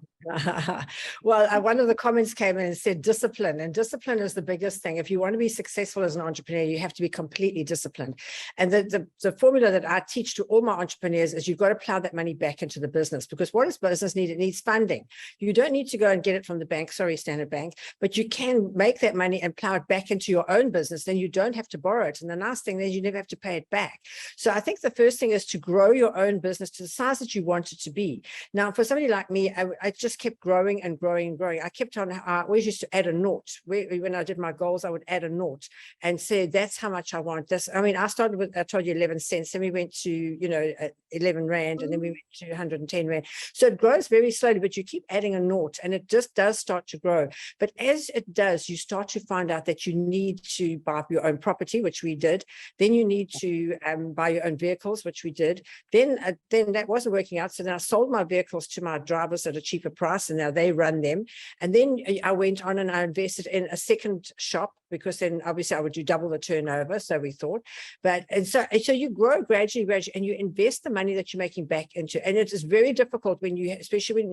Well, one of the comments came in and said discipline, and discipline is the biggest thing. If you want to be successful as an entrepreneur, you have to be completely disciplined. And the formula that I teach to all my entrepreneurs is you've got to plow that money back into the business, because what does business need? It needs funding. You don't need to go and get it from the bank, Standard Bank, but you can make that money and plow it back into your own business. Then you don't have to borrow it. And the nice thing is you never have to pay it back. So I think the first thing is to grow your own business to the size that you want it to be. Now, for somebody like me, I just just kept growing and growing and growing. I kept on, I always used to add a naught. When I did my goals, I would add a naught and say, that's how much I want. This, I mean, I started with, I told you 11 cents, then we went to, you know, 11 Rand, and then we went to 110 Rand. So it grows very slowly, but you keep adding a naught, and it just does start to grow. But as it does, you start to find out that you need to buy your own property, which we did. Then you need to buy your own vehicles, which we did. Then that wasn't working out. So then I sold my vehicles to my drivers at a cheaper price, and now they run them. And then I went on and I invested in a second shop, because then obviously I would do double the turnover, so we thought. But and so you grow gradually, and you invest the money that you're making back into. And it is very difficult when you, especially when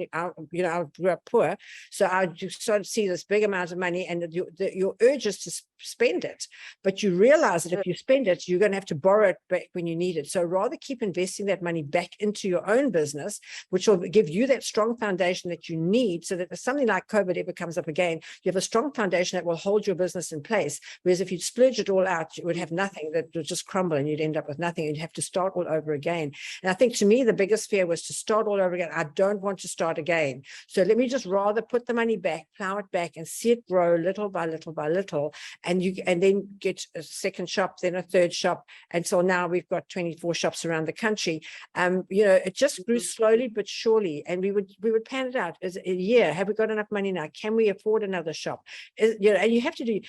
you know, I grew up poor, so I started to see this big amount of money, and your urge is to spend it. But you realize that if you spend it, you're going to have to borrow it back when you need it. So rather keep investing that money back into your own business, which will give you that strong foundation that you need, so that if something like COVID ever comes up again, you have a strong foundation that will hold your business in place. Whereas if you splurge it all out, you would have nothing, that would just crumble, and you'd end up with nothing, and you'd have to start all over again. And I think to me, the biggest fear was to start all over again. I don't want to start again. So let me just rather put the money back, plow it back, and see it grow little by little by little. And then get a second shop, then a third shop. And so now we've got 24 shops around the country. You know, it just grew slowly but surely. And we would plan it out as a year. Have we got enough money now? Can we afford another shop? You know, and you have to do,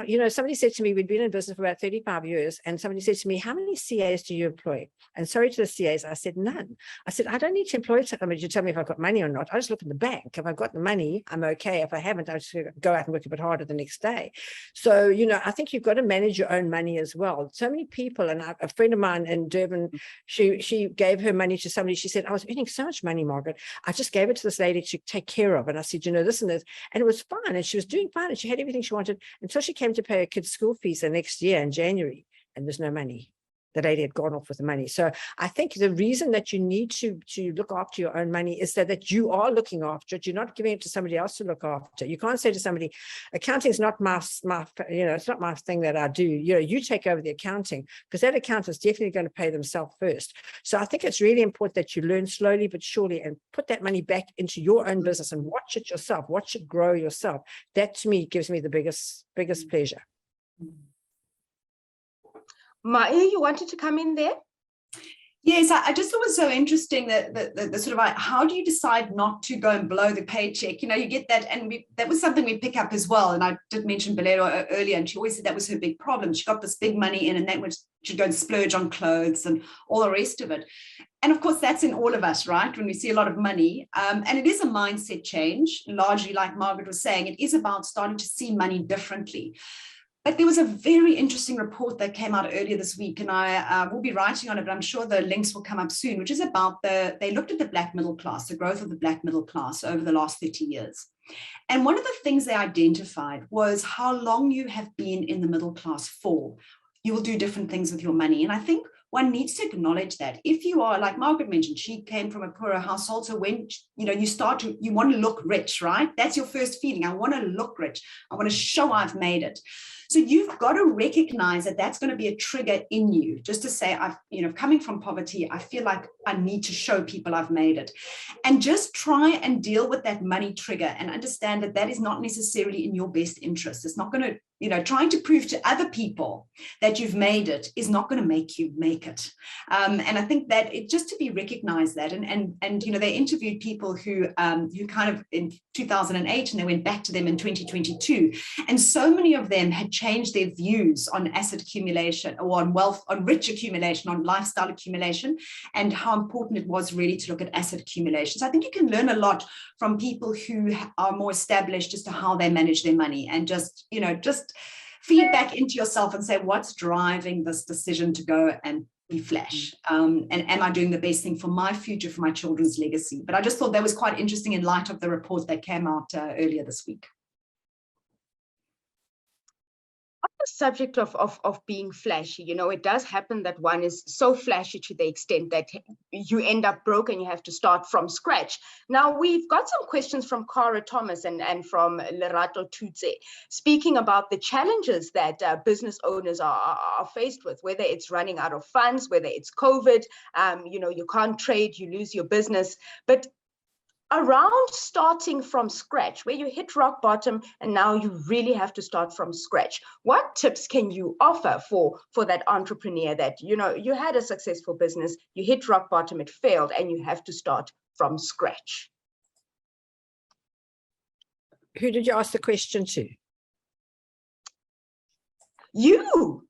you know, somebody said to me, we'd been in business for about 35 years. And somebody said to me, how many CAs do you employ? And sorry to the CAs, I said, none. I said, I don't need to employ somebody to tell me if I've got money or not. I just look in the bank. If I've got the money, I'm okay. If I haven't, I just go out and work a bit harder the next day. So, you know, I think you've got to manage your own money as well. So many people, and a friend of mine in Durban, she gave her money to somebody. She said, I was earning so much money, Margaret. I just gave it to this lady to take care of. And I said, you know, this and this. And it was fine. And she was doing fine. And she had everything she wanted until she came to pay her kids' school fees the next year in January. And there's no money. The lady had gone off with the money. So I think the reason that you need to look after your own money is that you are looking after it. You're not giving it to somebody else to look after. You can't say to somebody, accounting is not my you know, it's not my thing that I do. You know, you take over the accounting, because that accountant is definitely going to pay themselves first. So I think it's really important that you learn slowly but surely and put that money back into your own business and watch it yourself, watch it grow yourself. That to me gives me the biggest pleasure.
Maya, you wanted to come in there?
Yes, I just thought it was so interesting that the sort of like, how do you decide not to go and blow the paycheck? You know, you get that, and that was something we pick up as well. And I did mention Bolero earlier, and she always said that was her big problem. She got this big money in, and that was, she'd go and splurge on clothes and all the rest of it. And of course, that's in all of us, right? When we see a lot of money, and it is a mindset change, largely like Margaret was saying, it is about starting to see money differently. But there was a very interesting report that came out earlier this week, and I will be writing on it, but I'm sure the links will come up soon, which is about they looked at the Black middle class, the growth of the Black middle class over the last 30 years. And one of the things they identified was how long you have been in the middle class for. You will do different things with your money. And I think one needs to acknowledge that if you are, like Margaret mentioned, she came from a poorer household. So when, you know, you want to look rich, right? That's your first feeling. I want to look rich. I want to show I've made it. So you've got to recognize that that's going to be a trigger in you, just to say, coming from poverty, I feel like I need to show people I've made it. And just try and deal with that money trigger and understand that that is not necessarily in your best interest. It's not going to, trying to prove to other people that you've made it is not going to make you make it. And I think that it just to be recognized that, and they interviewed people who kind of in 2008, and they went back to them in 2022. And so many of them had changed their views on asset accumulation, or on wealth, on rich accumulation, on lifestyle accumulation, and how important it was really to look at asset accumulation. So I think you can learn a lot from people who are more established as to how they manage their money, and just feed back into yourself and say, what's driving this decision to go and be flash? And am I doing the best thing for my future, for my children's legacy? But I just thought that was quite interesting in light of the report that came out earlier this week.
On the subject of being flashy, it does happen that one is so flashy to the extent that you end up broke and you have to start from scratch. Now, we've got some questions from Cara Thomas and from Lerato Tutse, speaking about the challenges that business owners are faced with, whether it's running out of funds, whether it's COVID, you can't trade, you lose your business. But around starting from scratch, where you hit rock bottom and now you really have to start from scratch. What tips can you offer for that entrepreneur that, you know, you had a successful business, you hit rock bottom, it failed, and you have to start from scratch?
Who did you ask the question to?
You.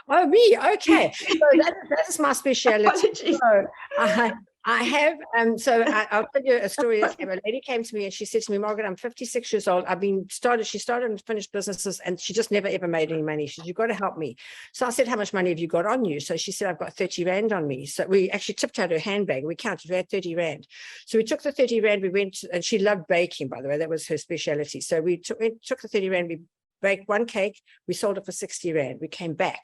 Oh, me. Okay. So that is my specialty. So I have, I'll tell you a story. A lady came to me and she said to me, Margaret, I'm 56 years old. She started and finished businesses and she just never ever made any money. She said, you've got to help me. So I said, how much money have you got on you? So she said, I've got 30 Rand on me. So we actually tipped out her handbag. We counted, we had 30 Rand. So we took the 30 Rand, we went, and she loved baking, by the way, that was her specialty. So we took the 30 Rand, we baked one cake, we sold it for 60 Rand. We came back.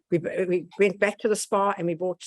We went back to the spa and we bought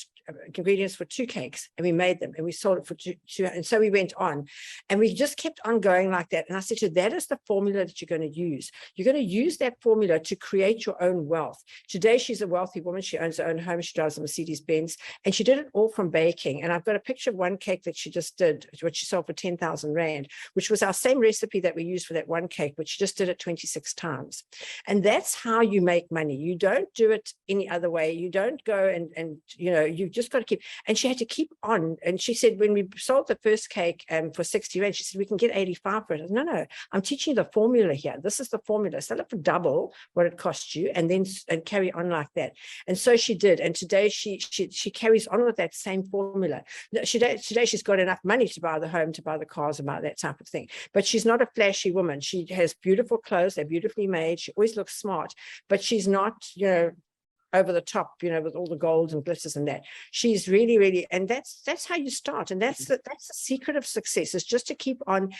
ingredients for 2 cakes and we made them and we sold it for two. And so we went on and we just kept on going like that. And I said to her, that is the formula that you're going to use. You're going to use that formula to create your own wealth. Today, she's a wealthy woman. She owns her own home. She drives a Mercedes Benz and she did it all from baking. And I've got a picture of one cake that she just did, which she sold for 10,000 Rand, which was our same recipe that we used for that one cake, which she just did it 26 times. And that's how you make money. You don't do it any other way. You don't go and you know, you've just got to keep, and she had to keep on. And she said, when we sold the first cake for 60 Rand, she said, we can get 85 for it. I said, no, I'm teaching you the formula here. This is the formula. Sell it for double what it cost you and then carry on like that. And so she did. And today she carries on with that same formula. Today she's got enough money to buy the home, to buy the cars, about that type of thing. But she's not a flashy woman. She has beautiful clothes. They're beautifully made. She always looks smart, but she's not, you know, over the top, you know, with all the golds and glitters and that. She's really, and that's how you start. And that's the secret of success, is just to keep on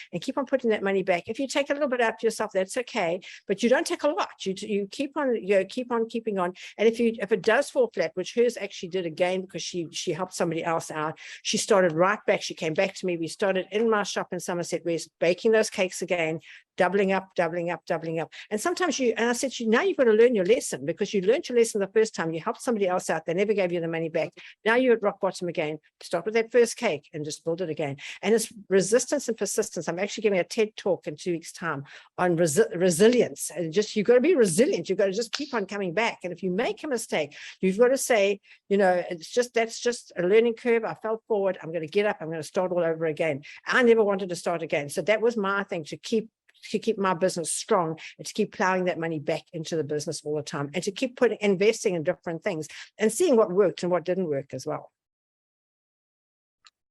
putting that money back. If you take a little bit out to yourself, that's okay, but you don't take a lot. You keep on, you know, keep on keeping on. And if it does fall flat, which hers actually did again, because she helped somebody else out, she started right back. She came back to me. We started in my shop in Somerset West, baking those cakes again, doubling up. And sometimes and I said to you, now you've got to learn your lesson, because you learned your lesson the first time, you helped somebody else out, they never gave you the money back. Now you're at rock bottom again. Start with that first cake and just build it again. And it's resistance and persistence. I'm actually giving a TED talk in 2 weeks' time on resilience. And just, you've got to be resilient. You've got to just keep on coming back. And if you make a mistake, you've got to say, you know, that's just a learning curve. I fell forward. I'm going to get up. I'm going to start all over again. I never wanted to start again. So that was my thing, to keep my business strong and to keep plowing that money back into the business all the time, and to keep investing in different things and seeing what worked and what didn't work as well.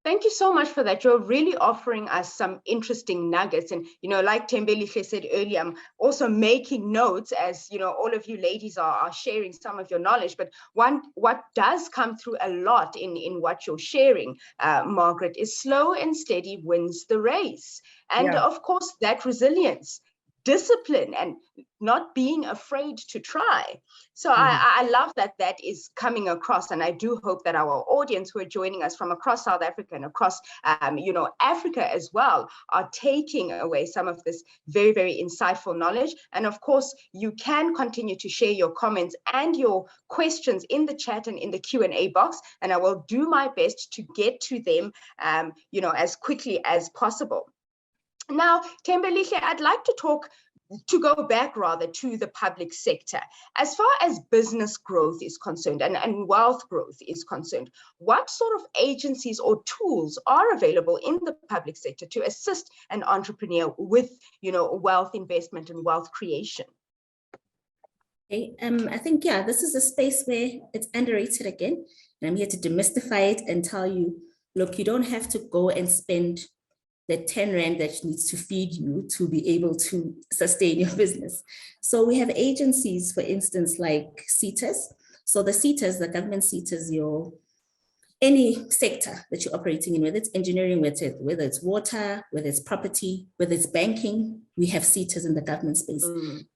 Thank you so much for that. You're really offering us some interesting nuggets. And, you know, like Thembelihle said earlier, I'm also making notes as, you know, all of you ladies are sharing some of your knowledge. But what does come through a lot in what you're sharing, Margaret, is slow and steady wins the race. And of course, that resilience, discipline, and not being afraid to try. So I love that is coming across, and I do hope that our audience who are joining us from across South Africa and across you know, Africa as well, are taking away some of this very, very insightful knowledge. And of course, you can continue to share your comments and your questions in the chat and in the Q&A box, and I will do my best to get to them you know, as quickly as possible. Now, Thembelihle, I'd like to go back rather to the public sector. As far as business growth is concerned and wealth growth is concerned, what sort of agencies or tools are available in the public sector to assist an entrepreneur with, you know, wealth investment and wealth creation?
Okay, I think, this is a space where it's underrated again. And I'm here to demystify it and tell you, look, you don't have to go and spend the 10 Rand that needs to feed you to be able to sustain your business. So we have agencies, for instance, like SETAs. So the SETAs, the government SETAs, any sector that you're operating in, whether it's engineering, whether it's water, whether it's property, whether it's banking, we have SETAs in the government space.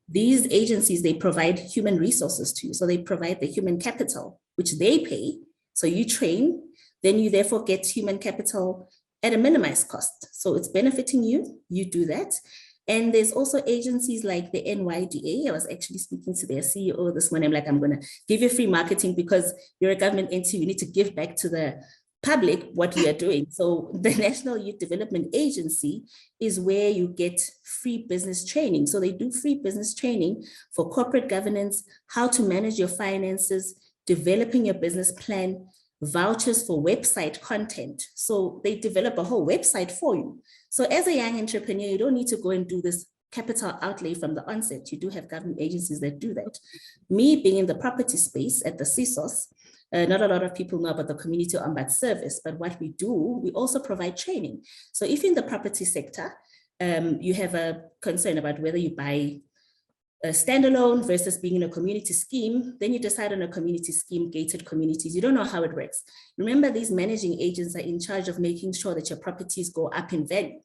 These agencies, they provide human resources to you. So they provide the human capital, which they pay. So you train, then you therefore get human capital at a minimized cost. So it's benefiting you, you do that. And there's also agencies like the NYDA. I was actually speaking to their CEO this morning. I'm like, I'm going to give you free marketing because you're a government entity. You need to give back to the public what you are doing. So the National Youth Development Agency is where you get free business training. So they do free business training for corporate governance, how to manage your finances, developing your business plan, vouchers for website content. So they develop a whole website for you. So as a young entrepreneur, you don't need to go and do this capital outlay from the onset. You do have government agencies that do that. Me being in the property space at the CSOS, not a lot of people know about the community ombud service, but what we do, we also provide training. So if in the property sector, you have a concern about whether you buy a standalone versus being in a community scheme, then you decide on a community scheme, gated communities. You don't know how it works. Remember, these managing agents are in charge of making sure that your properties go up in value.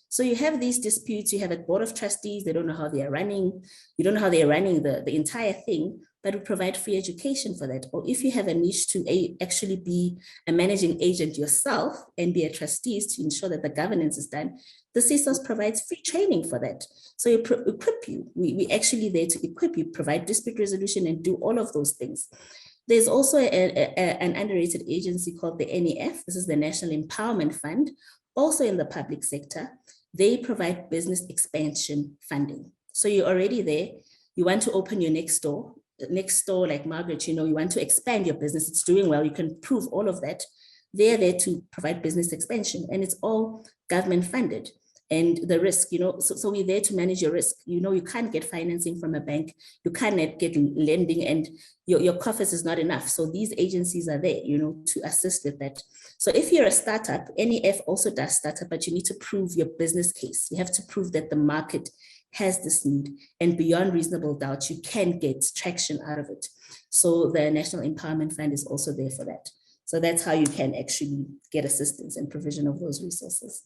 So you have these disputes, you have a board of trustees, they don't know how they are running, you don't know how they're running the entire thing, but we provide free education for that. Or if you have a niche to actually be a managing agent yourself and be a trustee to ensure that the governance is done, the CSOS provides free training for that. So you equip you, we actually there to equip you, provide dispute resolution and do all of those things. There's also an underrated agency called the NEF. This is the National Empowerment Fund, also in the public sector. They provide business expansion funding. So you're already there. You want to open your next store, like Margaret, you want to expand your business. It's doing well. You can prove all of that. They're there to provide business expansion, and it's all government funded. And the risk, so we're there to manage your risk. You can't get financing from a bank. You can't get lending, and your coffers is not enough. So these agencies are there, to assist with that. So if you're a startup, NEF also does startup, but you need to prove your business case. You have to prove that the market has this need, and beyond reasonable doubt, you can get traction out of it. So the National Empowerment Fund is also there for that. So that's how you can actually get assistance and provision of those resources.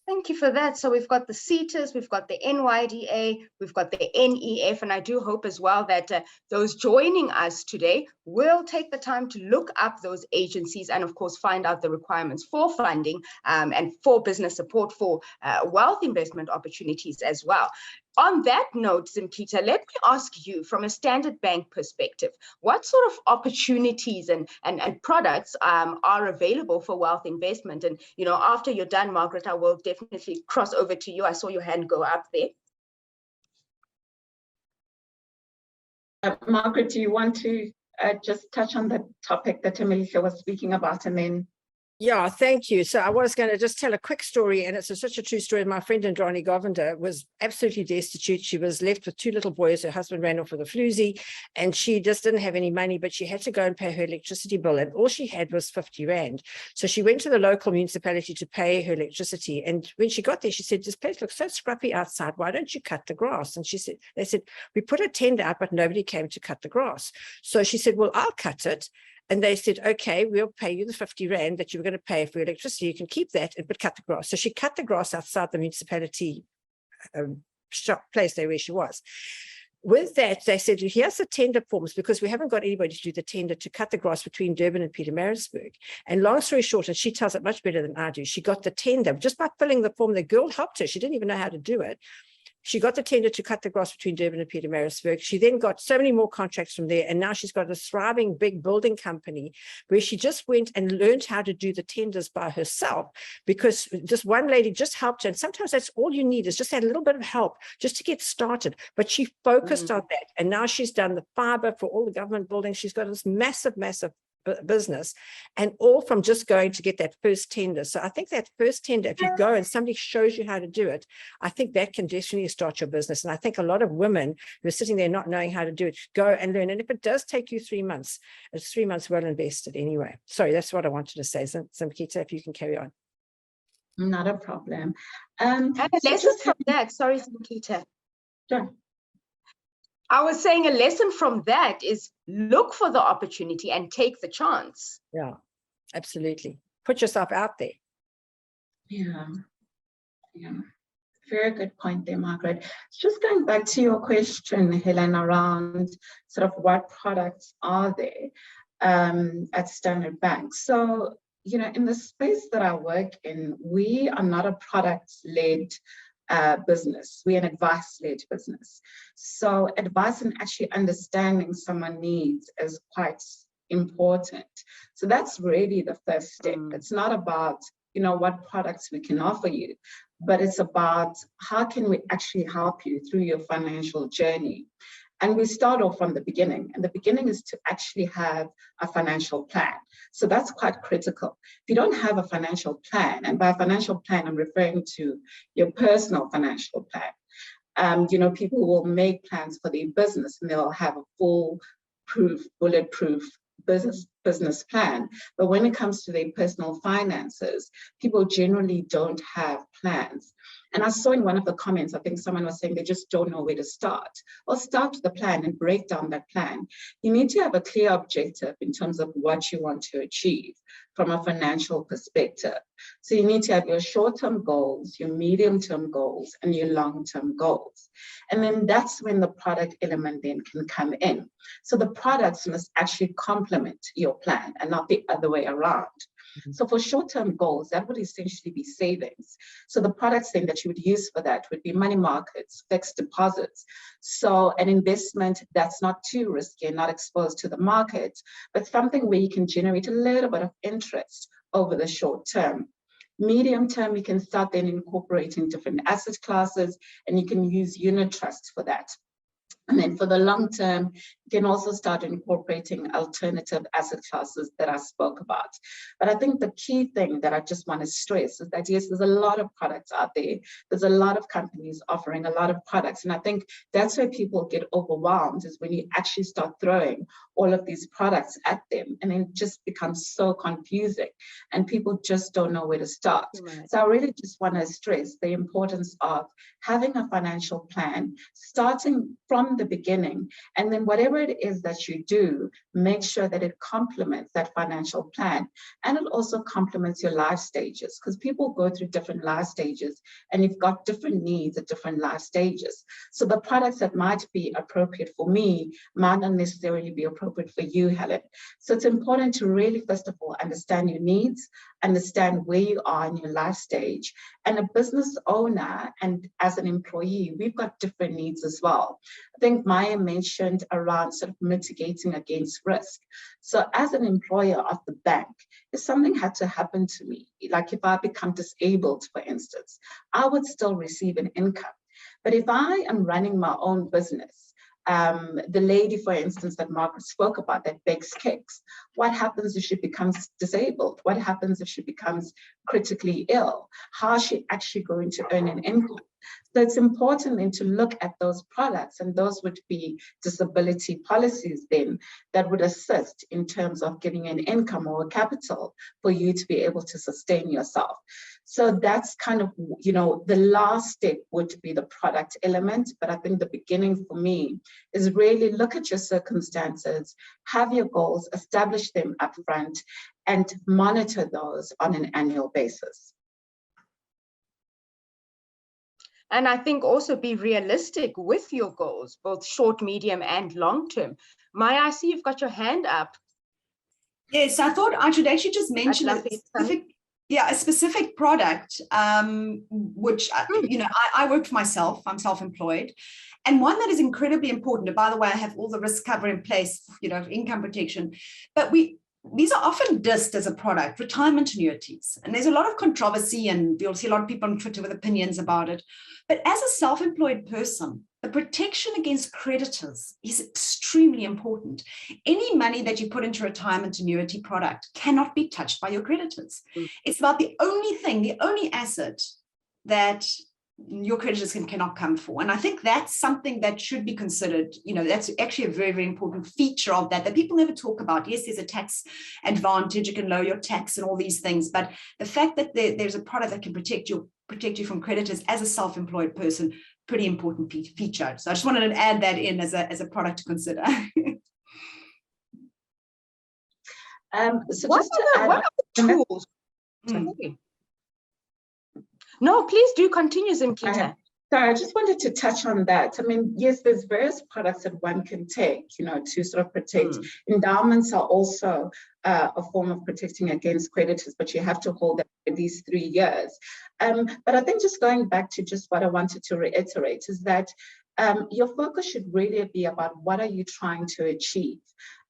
Thank you for that. So we've got the CETAs, we've got the NYDA, we've got the NEF, and I do hope as well that those joining us today will take the time to look up those agencies and, of course, find out the requirements for funding and for business support for wealth investment opportunities as well. On that note, Zimkita, let me ask you from a Standard Bank perspective, what sort of opportunities and products are available for wealth investment? And, after you're done, Margaret, I will definitely cross over to you. I saw your hand go up there.
Margaret, do you want to just touch on the topic that Emilisa was speaking about, and then?
Yeah, thank you. So I was going to just tell a quick story, and it's such a true story. My friend Indrani Govinda was absolutely destitute. She was left with 2 little boys. Her husband ran off with a floozy, and she just didn't have any money, but she had to go and pay her electricity bill, and all she had was 50 Rand. So she went to the local municipality to pay her electricity, and when she got there, she said, "This place looks so scruffy outside. Why don't you cut the grass?" And they said, "We put a tender out, but nobody came to cut the grass." So she said, "Well, I'll cut it." And they said, "Okay, we'll pay you the 50 Rand that you were going to pay for electricity. You can keep that, but cut the grass." So she cut the grass outside the municipality shop place there where she was. With that, they said, "Here's the tender forms, because we haven't got anybody to do the tender to cut the grass between Durban and Pietermaritzburg." And long story short, and she tells it much better than I do, she got the tender just by filling the form. The girl helped her. She didn't even know how to do it. She got the tender to cut the grass between Durban and Pietermaritzburg. She then got so many more contracts from there. And now she's got a thriving big building company where she just went and learned how to do the tenders by herself, because just one lady just helped her. And sometimes that's all you need, is just that little bit of help just to get started. But she focused on that. And now she's done the fiber for all the government buildings. She's got this massive, massive business, and all from just going to get that first tender. So I think that first tender, if you go and somebody shows you how to do it, I think that can definitely start your business. And I think a lot of women who are sitting there not knowing how to do it, go and learn. And if it does take you 3 months, it's 3 months well invested anyway. Sorry, that's what I wanted to say. Zimkita, if you can carry on.
Not a problem.
And a lesson from that, sorry, Zimkita.
Sure.
I was saying a lesson from that is look for the opportunity and take the chance.
Yeah, absolutely. Put yourself out there.
Yeah. Very good point there, Margaret. Just going back to your question, Helen, around sort of what products are there at Standard Bank. So, in the space that I work in, we are not a product-led business. We're an advice-led business. So advice and actually understanding someone's needs is quite important. So that's really the first step. It's not about, what products we can offer you, but it's about how can we actually help you through your financial journey. And we start off from the beginning, and the beginning is to actually have a financial plan. So that's quite critical. If you don't have a financial plan, and by financial plan, I'm referring to your personal financial plan. People will make plans for their business and they'll have a bulletproof business plan. But when it comes to their personal finances, people generally don't have plans. And I saw in one of the comments, I think someone was saying they just don't know where to start. Well, start with the plan and break down that plan. You need to have a clear objective in terms of what you want to achieve from a financial perspective. So you need to have your short-term goals, your medium-term goals, and your long-term goals. And then that's when the product element then can come in. So the products must actually complement your plan and not the other way around. So for short-term goals, that would essentially be savings. So the products then that you would use for that would be money markets, fixed deposits. So an investment that's not too risky and not exposed to the market, but something where you can generate a little bit of interest over the short term. Medium term, you can start then incorporating different asset classes, and you can use unit trusts for that. And then for the long term, you can also start incorporating alternative asset classes that I spoke about. But I think the key thing that I just want to stress is that, yes, there's a lot of products out there. There's a lot of companies offering a lot of products. And I think that's where people get overwhelmed, is when you actually start throwing all of these products at them, and then it just becomes so confusing and people just don't know where to start. Right. So I really just want to stress the importance of having a financial plan, starting from the beginning, and then whatever it is that you do, make sure that it complements that financial plan, and it also complements your life stages, because people go through different life stages and you've got different needs at different life stages. So the products that might be appropriate for me might not necessarily be appropriate for you, Helen. So it's important to really, first of all, understand your needs, understand where you are in your life stage. And a business owner and as an employee, we've got different needs as well. I think Maya mentioned around sort of mitigating against risk. So as an employer of the bank, if something had to happen to me, like if I become disabled, for instance, I would still receive an income. But if I am running my own business, the lady, for instance, that Margaret spoke about, that bakes cakes, what happens if she becomes disabled? What happens if she becomes critically ill? How is she actually going to earn an income? So it's important then to look at those products, and those would be disability policies then that would assist in terms of giving an income or a capital for you to be able to sustain yourself. So that's kind of, the last step would be the product element. But I think the beginning for me is really look at your circumstances, have your goals, establish them up front, and monitor those on an annual basis.
And I think also be realistic with your goals, both short, medium, and long term. Maya, I see you've got your hand up.
Yes, I thought I should actually just mention a specific product, which, I work for myself, I'm self-employed. And one that is incredibly important, and by the way, I have all the risk cover in place, income protection, but these are often dissed as a product, retirement annuities. And there's a lot of controversy, and you'll see a lot of people on Twitter with opinions about it. But as a self-employed person, the protection against creditors is extremely important. Any money that you put into a retirement annuity product cannot be touched by your creditors. It's about the only asset that your creditors cannot come for. And I think that's something that should be considered. That's actually a very, very important feature of that people never talk about. Yes, there's a tax advantage, you can lower your tax and all these things, but the fact that there's a product that can protect you from creditors as a self-employed person, pretty important feature. So I just wanted to add that in as a product to consider.
What are the tools? No, please do continue, Zimkita.
So I just wanted to touch on that. I mean, yes, there's various products that one can take, to sort of protect. Endowments are also a form of protecting against creditors, but you have to hold them for these 3 years. But I think just going back to just what I wanted to reiterate is that your focus should really be about what are you trying to achieve.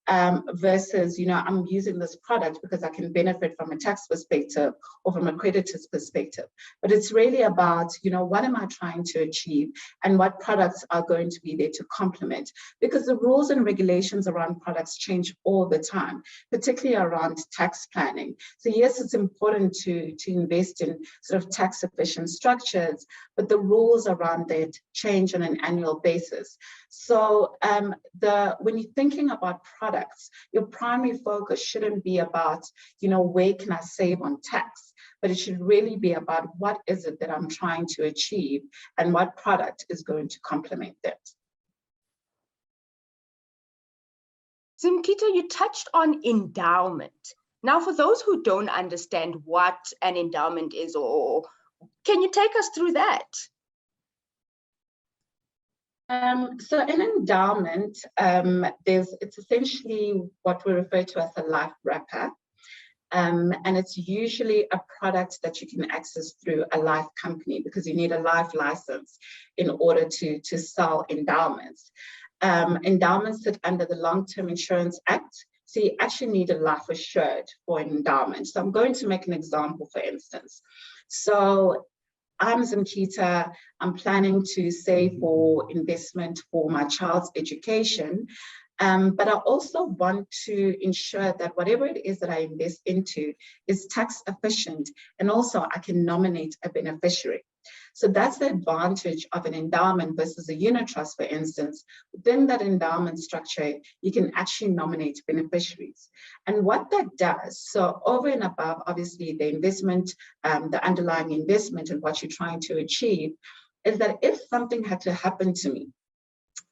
versus, I'm using this product because I can benefit from a tax perspective or from a creditor's perspective. But it's really about, what am I trying to achieve and what products are going to be there to complement, because the rules and regulations around products change all the time, particularly around tax planning. So yes, it's important to invest in sort of tax efficient structures, but the rules around that change on an annual basis. So when you're thinking about products, your primary focus shouldn't be about, where can I save on tax, but it should really be about what is it that I'm trying to achieve and what product is going to complement that.
Zimkhitha, you touched on endowment. Now, for those who don't understand what an endowment is, or can you take us through that?
So an endowment, it's essentially what we refer to as a life wrapper. And it's usually a product that you can access through a life company, because you need a life license in order to sell endowments. Endowments sit under the Long-Term Insurance Act. So you actually need a life assured for an endowment. So I'm going to make an example, for instance. So I'm Zimkhitha, I'm planning to save for investment for my child's education. But I also want to ensure that whatever it is that I invest into is tax efficient, and also I can nominate a beneficiary. So that's the advantage of an endowment versus a unit trust, for instance. Within that endowment structure, you can actually nominate beneficiaries. And what that does, so over and above, obviously, the investment, the underlying investment and what you're trying to achieve, is that if something had to happen to me,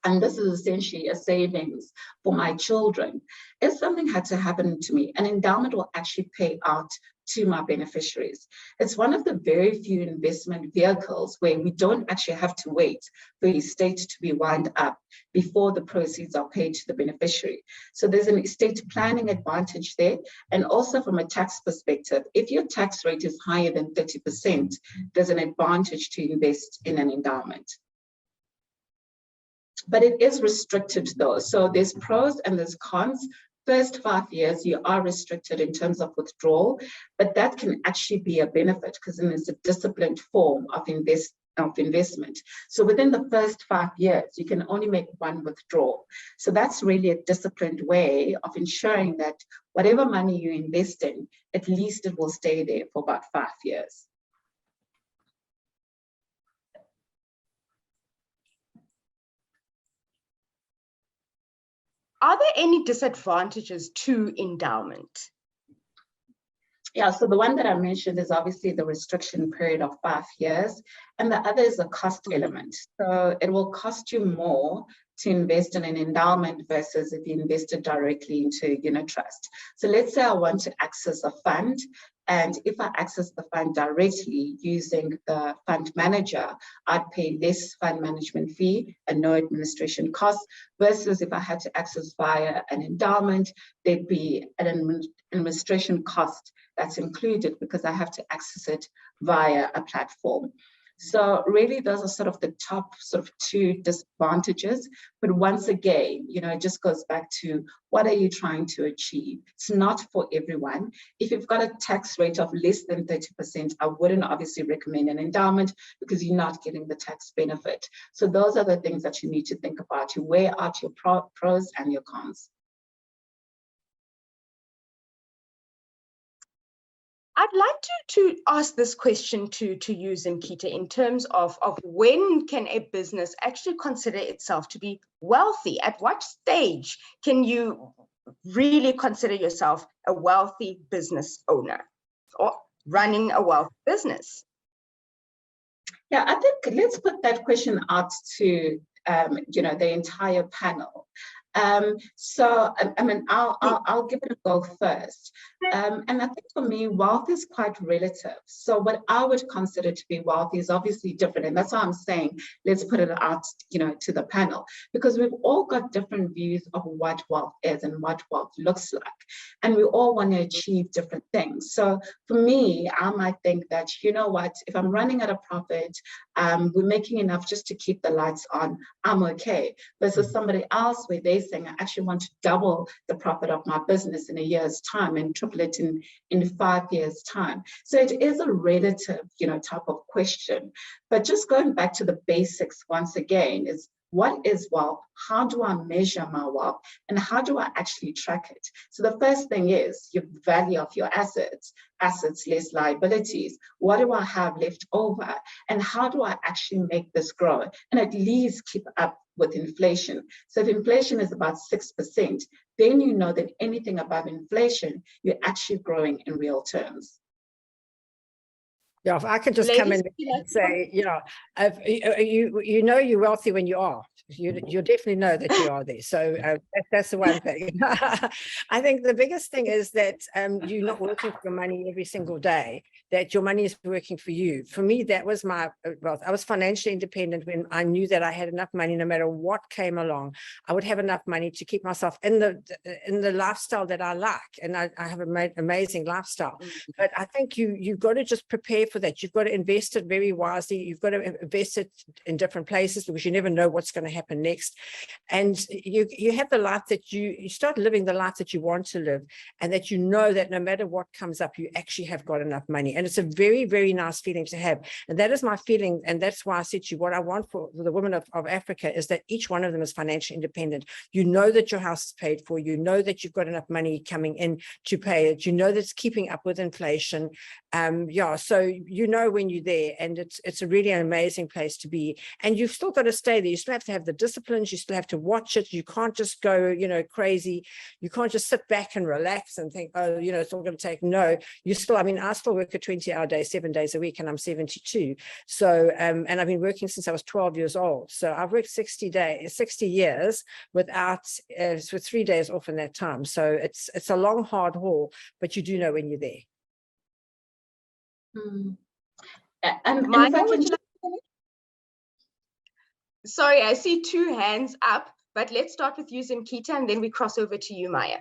and this is essentially a savings for my children, if something had to happen to me, an endowment will actually pay out to my beneficiaries. It's one of the very few investment vehicles where we don't actually have to wait for the estate to be wound up before the proceeds are paid to the beneficiary. So there's an estate planning advantage there. And also from a tax perspective, if your tax rate is higher than 30%, there's an advantage to invest in an endowment. But it is restricted though. So there's pros and there's cons. First 5 years, you are restricted in terms of withdrawal, but that can actually be a benefit because then it's a disciplined form of investment. So within the first 5 years, you can only make one withdrawal. So that's really a disciplined way of ensuring that whatever money you invest in, at least it will stay there for about 5 years.
Are there any disadvantages to endowment?
Yeah, so the one that I mentioned is obviously the restriction period of 5 years, and the other is the cost element. So it will cost you more to invest in an endowment versus if you invested directly into a unit trust. So let's say I want to access a fund, and if I access the fund directly using the fund manager, I'd pay less fund management fee and no administration costs, versus if I had to access via an endowment, there'd be an administration cost that's included because I have to access it via a platform. So really those are sort of the top sort of two disadvantages. But once again, it just goes back to what are you trying to achieve? It's not for everyone. If you've got a tax rate of less than 30%, I wouldn't obviously recommend an endowment because you're not getting the tax benefit. So those are the things that you need to think about. You weigh out your pros and your cons.
I'd like to ask this question to you, Zimkhitha, in terms of when can a business actually consider itself to be wealthy? At what stage can you really consider yourself a wealthy business owner or running a wealthy business?
Yeah, I think let's put that question out to the entire panel. So I mean, I'll give it a go first. And I think for me, wealth is quite relative. So what I would consider to be wealthy is obviously different. And that's why I'm saying, let's put it out, to the panel, because we've all got different views of what wealth is and what wealth looks like. And we all want to achieve different things. So for me, I might think that, if I'm running at a profit, we're making enough just to keep the lights on, I'm okay. Versus somebody else where they saying, I actually want to double the profit of my business in a year's time and triple it in 5 years' time. So it is a relative, type of question. But just going back to the basics once again is, what is wealth? How do I measure my wealth? And how do I actually track it? So the first thing is your value of your assets less liabilities. What do I have left over? And how do I actually make this grow and at least keep up with inflation? So if inflation is about 6%, then you know that anything above inflation, you're actually growing in real terms.
Yeah, if I could just come in and say, you're wealthy when you are. You definitely know that you are there. So that's the one thing. I think the biggest thing is that you're not working for your money every single day, that your money is working for you. For me, that was my wealth. I was financially independent when I knew that I had enough money, no matter what came along. I would have enough money to keep myself in the lifestyle that I like. And I have an amazing lifestyle. But I think you've got to just prepare for that. You've got to invest it very wisely. You've got to invest it in different places, because you never know what's going to happen next. And you have the life that you start living the life that you want to live, and that you know that no matter what comes up, you actually have got enough money. And it's a very, very nice feeling to have. And that is my feeling. And that's why I said to you, what I want for the women of Africa is that each one of them is financially independent. You know that your house is paid for. You know that you've got enough money coming in to pay it. You know that it's keeping up with inflation. So you know when you're there, and it's a really amazing place to be. And you've still got to stay there. You still have to have the disciplines. You still have to watch it. You can't just go, crazy. You can't just sit back and relax and think, oh, it's all going to take. No, you still, I still work a 20-hour day, 7 days a week, and I'm 72. So, and I've been working since I was 12 years old. So I've worked 60 years without, with 3 days off in that time. So it's a long, hard haul, but you do know when you're there.
And
sorry, I see 2 hands up, but let's start with you, Zimkita, and then we cross over to you, Maya.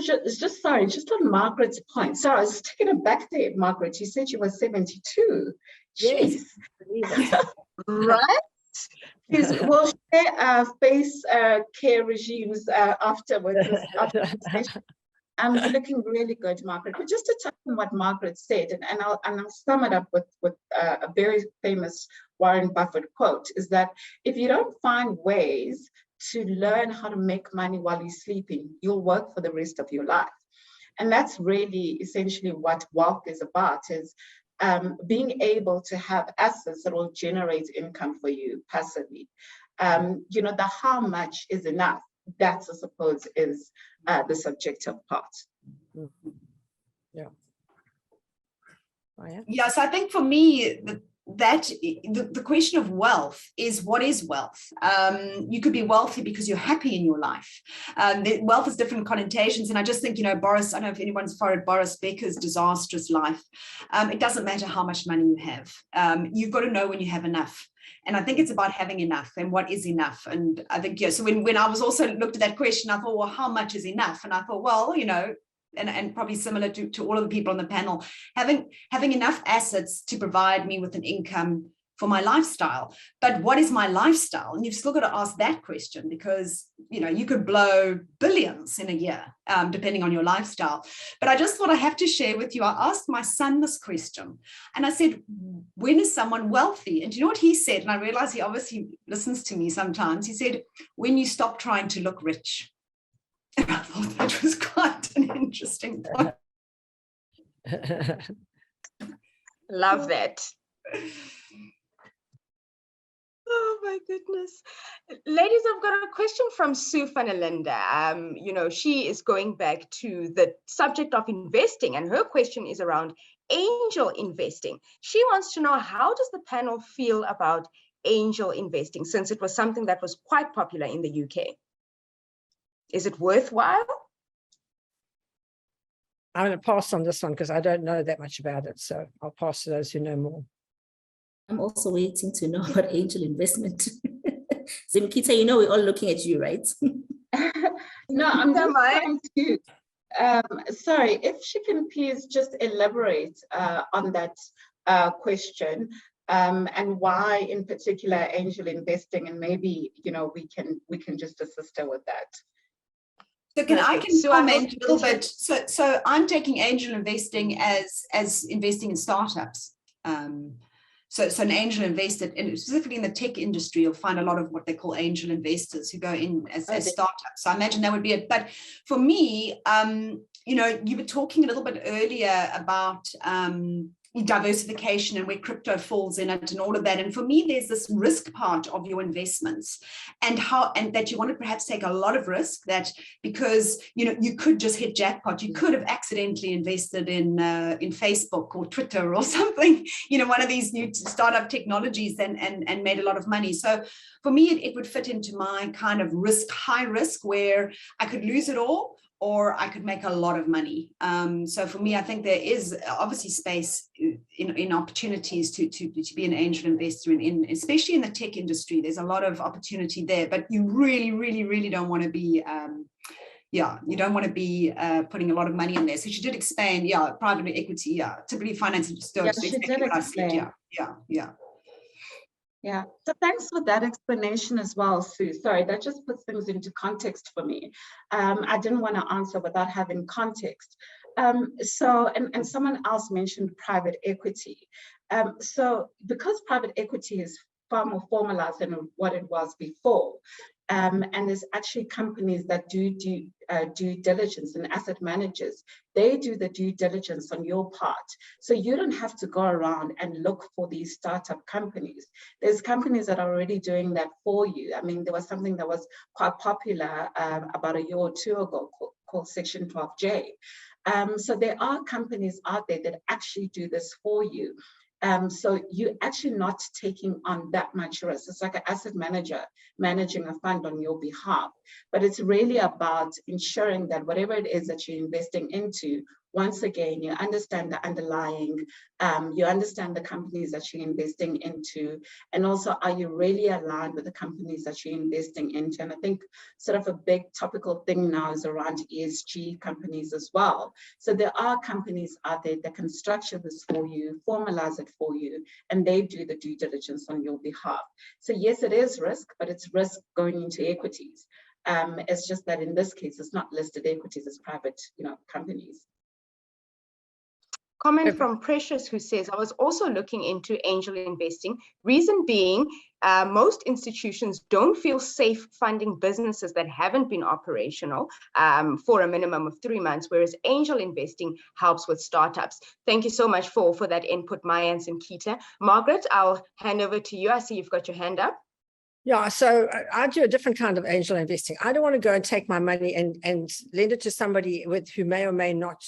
Just on Margaret's point. So I was taken aback there, Margaret. You said you were 72. Jeez.
Yes.
Right?
We'll share face care regimes afterwards. You're looking really good, Margaret. But just to touch on what Margaret said, and I'll sum it up with a very famous Warren Buffett quote, is that if you don't find ways to learn how to make money while you're sleeping, you'll work for the rest of your life. And that's really essentially what wealth is about, is being able to have assets that will generate income for you passively. The how much is enough, that I suppose is the subjective part.
Yeah. Oh, yeah.
Yeah, so I think for me, the question of wealth is, what is wealth? You could be wealthy because you're happy in your life. Wealth has different connotations. And I just think, Boris, I don't know if anyone's followed Boris Becker's disastrous life. It doesn't matter how much money you have. You've got to know when you have enough. And I think it's about having enough and what is enough. And I think, so when I was also looked at that question, I thought, well, how much is enough? And I thought, well, and probably similar to all of the people on the panel, having enough assets to provide me with an income for my lifestyle. But what is my lifestyle? And you've still got to ask that question, because, you could blow billions in a year, depending on your lifestyle. But I just thought I have to share with you, I asked my son this question, and I said, when is someone wealthy? And do you know what he said? And I realized he obviously listens to me sometimes. He said, when you stop trying to look rich. And I thought that was quite an interesting point.
Love that. Oh my goodness. Ladies, I've got a question from Sue van der Linde. She is going back to the subject of investing, and her question is around angel investing. She wants to know, how does the panel feel about angel investing, since it was something that was quite popular in the UK? Is it worthwhile?
I'm going to pass on this one because I don't know that much about it. So I'll pass to those who know more.
I'm also waiting to know about angel investment. Zimkita, we're all looking at you, right?
No, I'm just trying to, sorry, if she can please just elaborate on that question. and why in particular angel investing, and maybe, you know, we can just assist her with that.
So I can
So
comment a little bit. So I'm taking angel investing as investing in startups. So an angel investor, and specifically in the tech industry, you'll find a lot of what they call angel investors who go in as startups. So I imagine that would be it. But for me, you know, you were talking a little bit earlier about diversification and where crypto falls in it and all of that. And for me, there's this risk part of your investments, and that you want to perhaps take a lot of risk, that because, you know, you could just hit jackpot. You could have accidentally invested in Facebook or Twitter or something, you know, one of these new startup technologies, and made a lot of money. So for me, it would fit into my kind of high risk, where I could lose it all, or I could make a lot of money. So for me, I think there is obviously space in opportunities to be an angel investor in especially in the tech industry. There's a lot of opportunity there, but you really, really, really don't want to be, you don't want to be putting a lot of money in there. So she did explain, private equity, typically finance.
Yeah, she did explain. Yeah, so thanks for that explanation as well, Sue. Sorry, that just puts things into context for me. I didn't want to answer without having context. So someone else mentioned private equity. So because private equity is far more formalized than what it was before, and there's actually companies that do due diligence, and asset managers, they do the due diligence on your part. So you don't have to go around and look for these startup companies. There's companies that are already doing that for you. I mean, there was something that was quite popular about a year or two ago called Section 12J. So there are companies out there that actually do this for you. So you're actually not taking on that much risk. It's like an asset manager managing a fund on your behalf, but it's really about ensuring that whatever it is that you're investing into, once again, you understand the underlying, you understand the companies that you're investing into, and also, are you really aligned with the companies that you're investing into? And I think sort of a big topical thing now is around ESG companies as well. So there are companies out there that can structure this for you, formalize it for you, and they do the due diligence on your behalf. So yes, it is risk, but it's risk going into equities. It's just that in this case, it's not listed equities, it's private, companies.
Comment from Precious, who says, I was also looking into angel investing. Reason being, most institutions don't feel safe funding businesses that haven't been operational for a minimum of 3 months, whereas angel investing helps with startups. Thank you so much for that input, Maya and Sankita. Margaret, I'll hand over to you. I see you've got your hand up.
Yeah, so I do a different kind of angel investing. I don't want to go and take my money and lend it to somebody who may or may not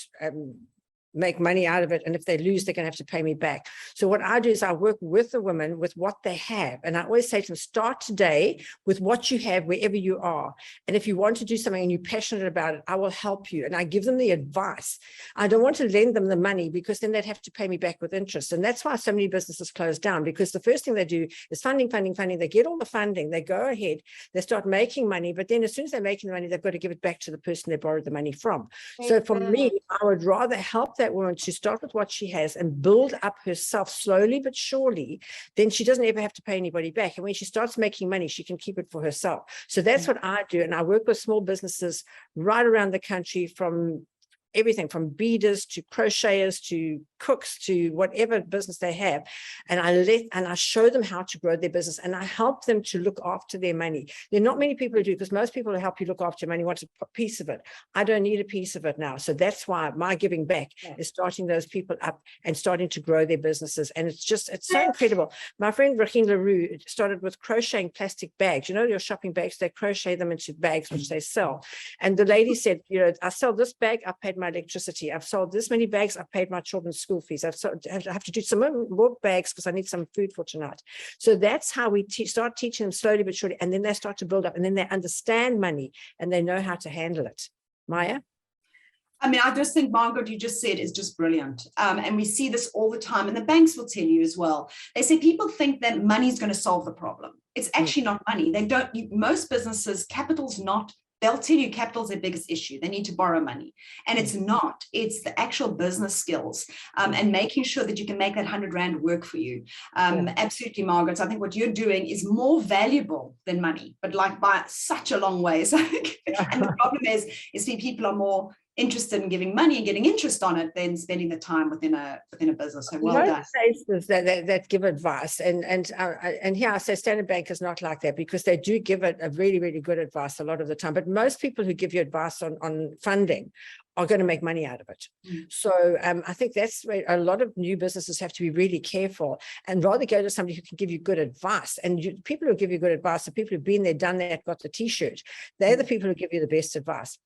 make money out of it, and if they lose, they're going to have to pay me back. So what I do is I work with the women with what they have, and I always say to them, start today with what you have wherever you are, and if you want to do something and you're passionate about it, I will help you. And I give them the advice. I don't want to lend them the money, because then they'd have to pay me back with interest, and that's why so many businesses close down, because the first thing they do is funding. They get all the funding, they go ahead, they start making money, but then as soon as they're making the money, they've got to give it back to the person they borrowed the money from. So for me, I would rather help that woman to start with what she has and build up herself slowly but surely. Then she doesn't ever have to pay anybody back, and when she starts making money, she can keep it for herself. So that's what I do, and I work with small businesses right around the country, from everything from beaders to crocheters to cooks to whatever business they have, and I show them how to grow their business, and I help them to look after their money. There are not many people who do, because most people who help you look after your money want a piece of it. I don't need a piece of it now. So that's why my giving back is starting those people up and starting to grow their businesses. And it's so incredible. My friend Raheen LaRue started with crocheting plastic bags. Your shopping bags, they crochet them into bags which they sell. And the lady said, I sell this bag, I paid my electricity. I've sold this many bags, I've paid my children's school fees. I have to do some more bags because I need some food for tonight. So that's how we start teaching them slowly but surely, and then they start to build up, and then they understand money and they know how to handle it. Maya?
I mean, I just think, Margaret, you just said is just brilliant. And we see this all the time, and the banks will tell you as well. They say people think that money is going to solve the problem. It's actually not money. They don't. Most businesses, capital's not they'll tell you capital is their biggest issue. They need to borrow money. And it's not. It's the actual business skills and making sure that you can make that 100 Rand work for you. Absolutely, Margaret. I think what you're doing is more valuable than money, but like by such a long way. So, and the problem is people are more interested in giving money and getting interest on it than spending the time within a business. So well done.
Places that give advice, and here I say Standard Bank is not like that, because they do give it a really, really good advice a lot of the time. But most people who give you advice on funding are going to make money out of it. So I think that's where a lot of new businesses have to be really careful and rather go to somebody who can give you good advice. And people who give you good advice are people who've been there, done that, got the T-shirt. They're the people who give you the best advice.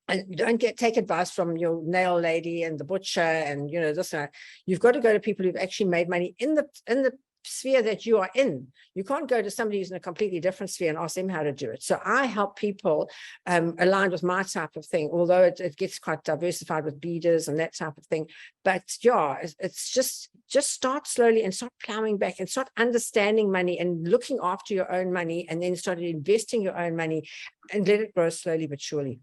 And don't take advice from your nail lady and the butcher and this and that. You've got to go to people who've actually made money in the sphere that you are in. You can't go to somebody who's in a completely different sphere and ask them how to do it. So I help people aligned with my type of thing, although it gets quite diversified with beaders and that type of thing. But yeah, it's just start slowly and start plowing back and start understanding money and looking after your own money, and then start investing your own money and let it grow slowly but surely.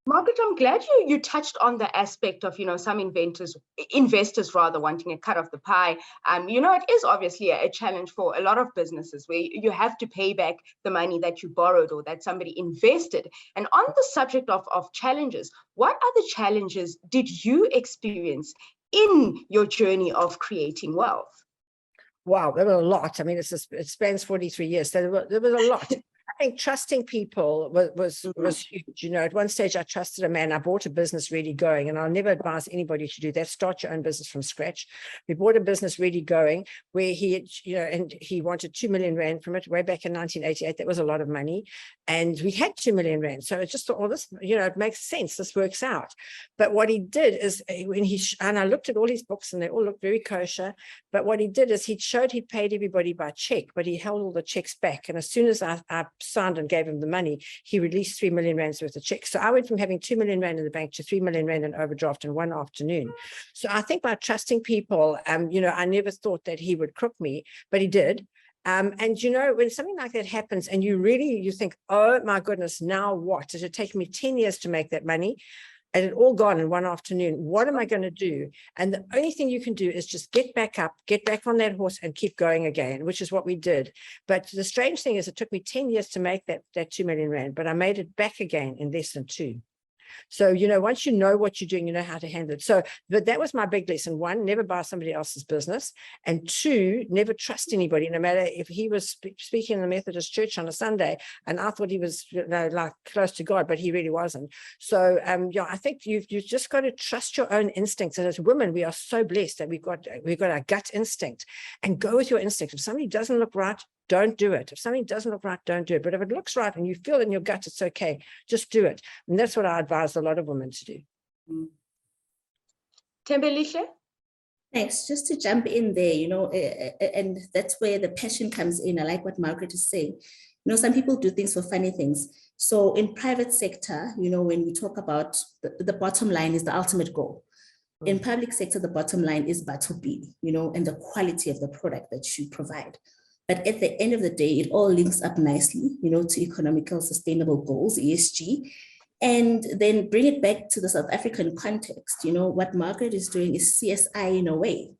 Margaret, I'm glad you touched on the aspect of, some investors rather wanting a cut of the pie. It is obviously a challenge for a lot of businesses where you have to pay back the money that you borrowed or that somebody invested. And on the subject of challenges, what other challenges did you experience in your journey of creating wealth?
Wow, there were a lot. I mean, it spans 43 years. So there was a lot. I think trusting people was huge. At one stage I trusted a man. I bought a business really going, and I'll never advise anybody to do that. Start your own business from scratch. We bought a business really going where and he wanted 2 million Rand from it way back in 1988. That was a lot of money. And we had 2 million Rand. So it's just thought, this, it makes sense. This works out. But what he did is and I looked at all his books and they all looked very kosher. But what he did is he showed he paid everybody by check, but he held all the checks back. And as soon as I signed and gave him the money, he released 3 million Rands worth of checks. So I went from having 2 million Rand in the bank to 3 million Rand in overdraft in one afternoon. So I think by trusting people, I never thought that he would crook me, but he did. And when something like that happens and you think, oh my goodness, now what? It had taken me 10 years to make that money. And it all gone in one afternoon. What am I going to do? And the only thing you can do is just get back up, get back on that horse and keep going again, which is what we did. But the strange thing is it took me 10 years to make that 2 million Rand, but I made it back again in less than 2. So, once you know what you're doing, you know how to handle it. So, but that was my big lesson. 1, never buy somebody else's business. And 2, never trust anybody, no matter if he was speaking in the Methodist church on a Sunday and I thought he was like close to God, but he really wasn't. So, I think you've just got to trust your own instincts. And as women, we are so blessed that we've got our gut instinct, and go with your instinct. If somebody doesn't look right, don't do it. If something doesn't look right, don't do it. But if it looks right and you feel in your gut it's okay, just do it. And that's what I advise a lot of women to do.
Thembelihle?
Thanks. Just to jump in there, and that's where the passion comes in. I like what Margaret is saying. Some people do things for funny things. So in private sector, when we talk about the bottom line is the ultimate goal. In public sector, the bottom line is B2B, and the quality of the product that you provide. But at the end of the day, it all links up nicely, to economical sustainable goals, ESG, and then bring it back to the South African context. What Margaret is doing is CSI in a way,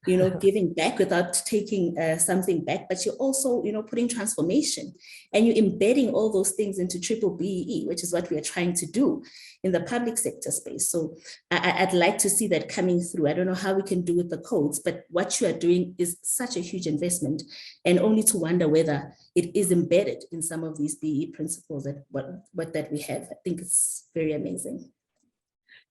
giving back without taking something back, but you're also, putting transformation and you're embedding all those things into triple BEE, which is what we are trying to do in the public sector space. So I'd like to see that coming through. I don't know how we can do with the codes, but what you are doing is such a huge investment, and only to wonder whether it is embedded in some of these BEE principles that we have. I think it's very amazing.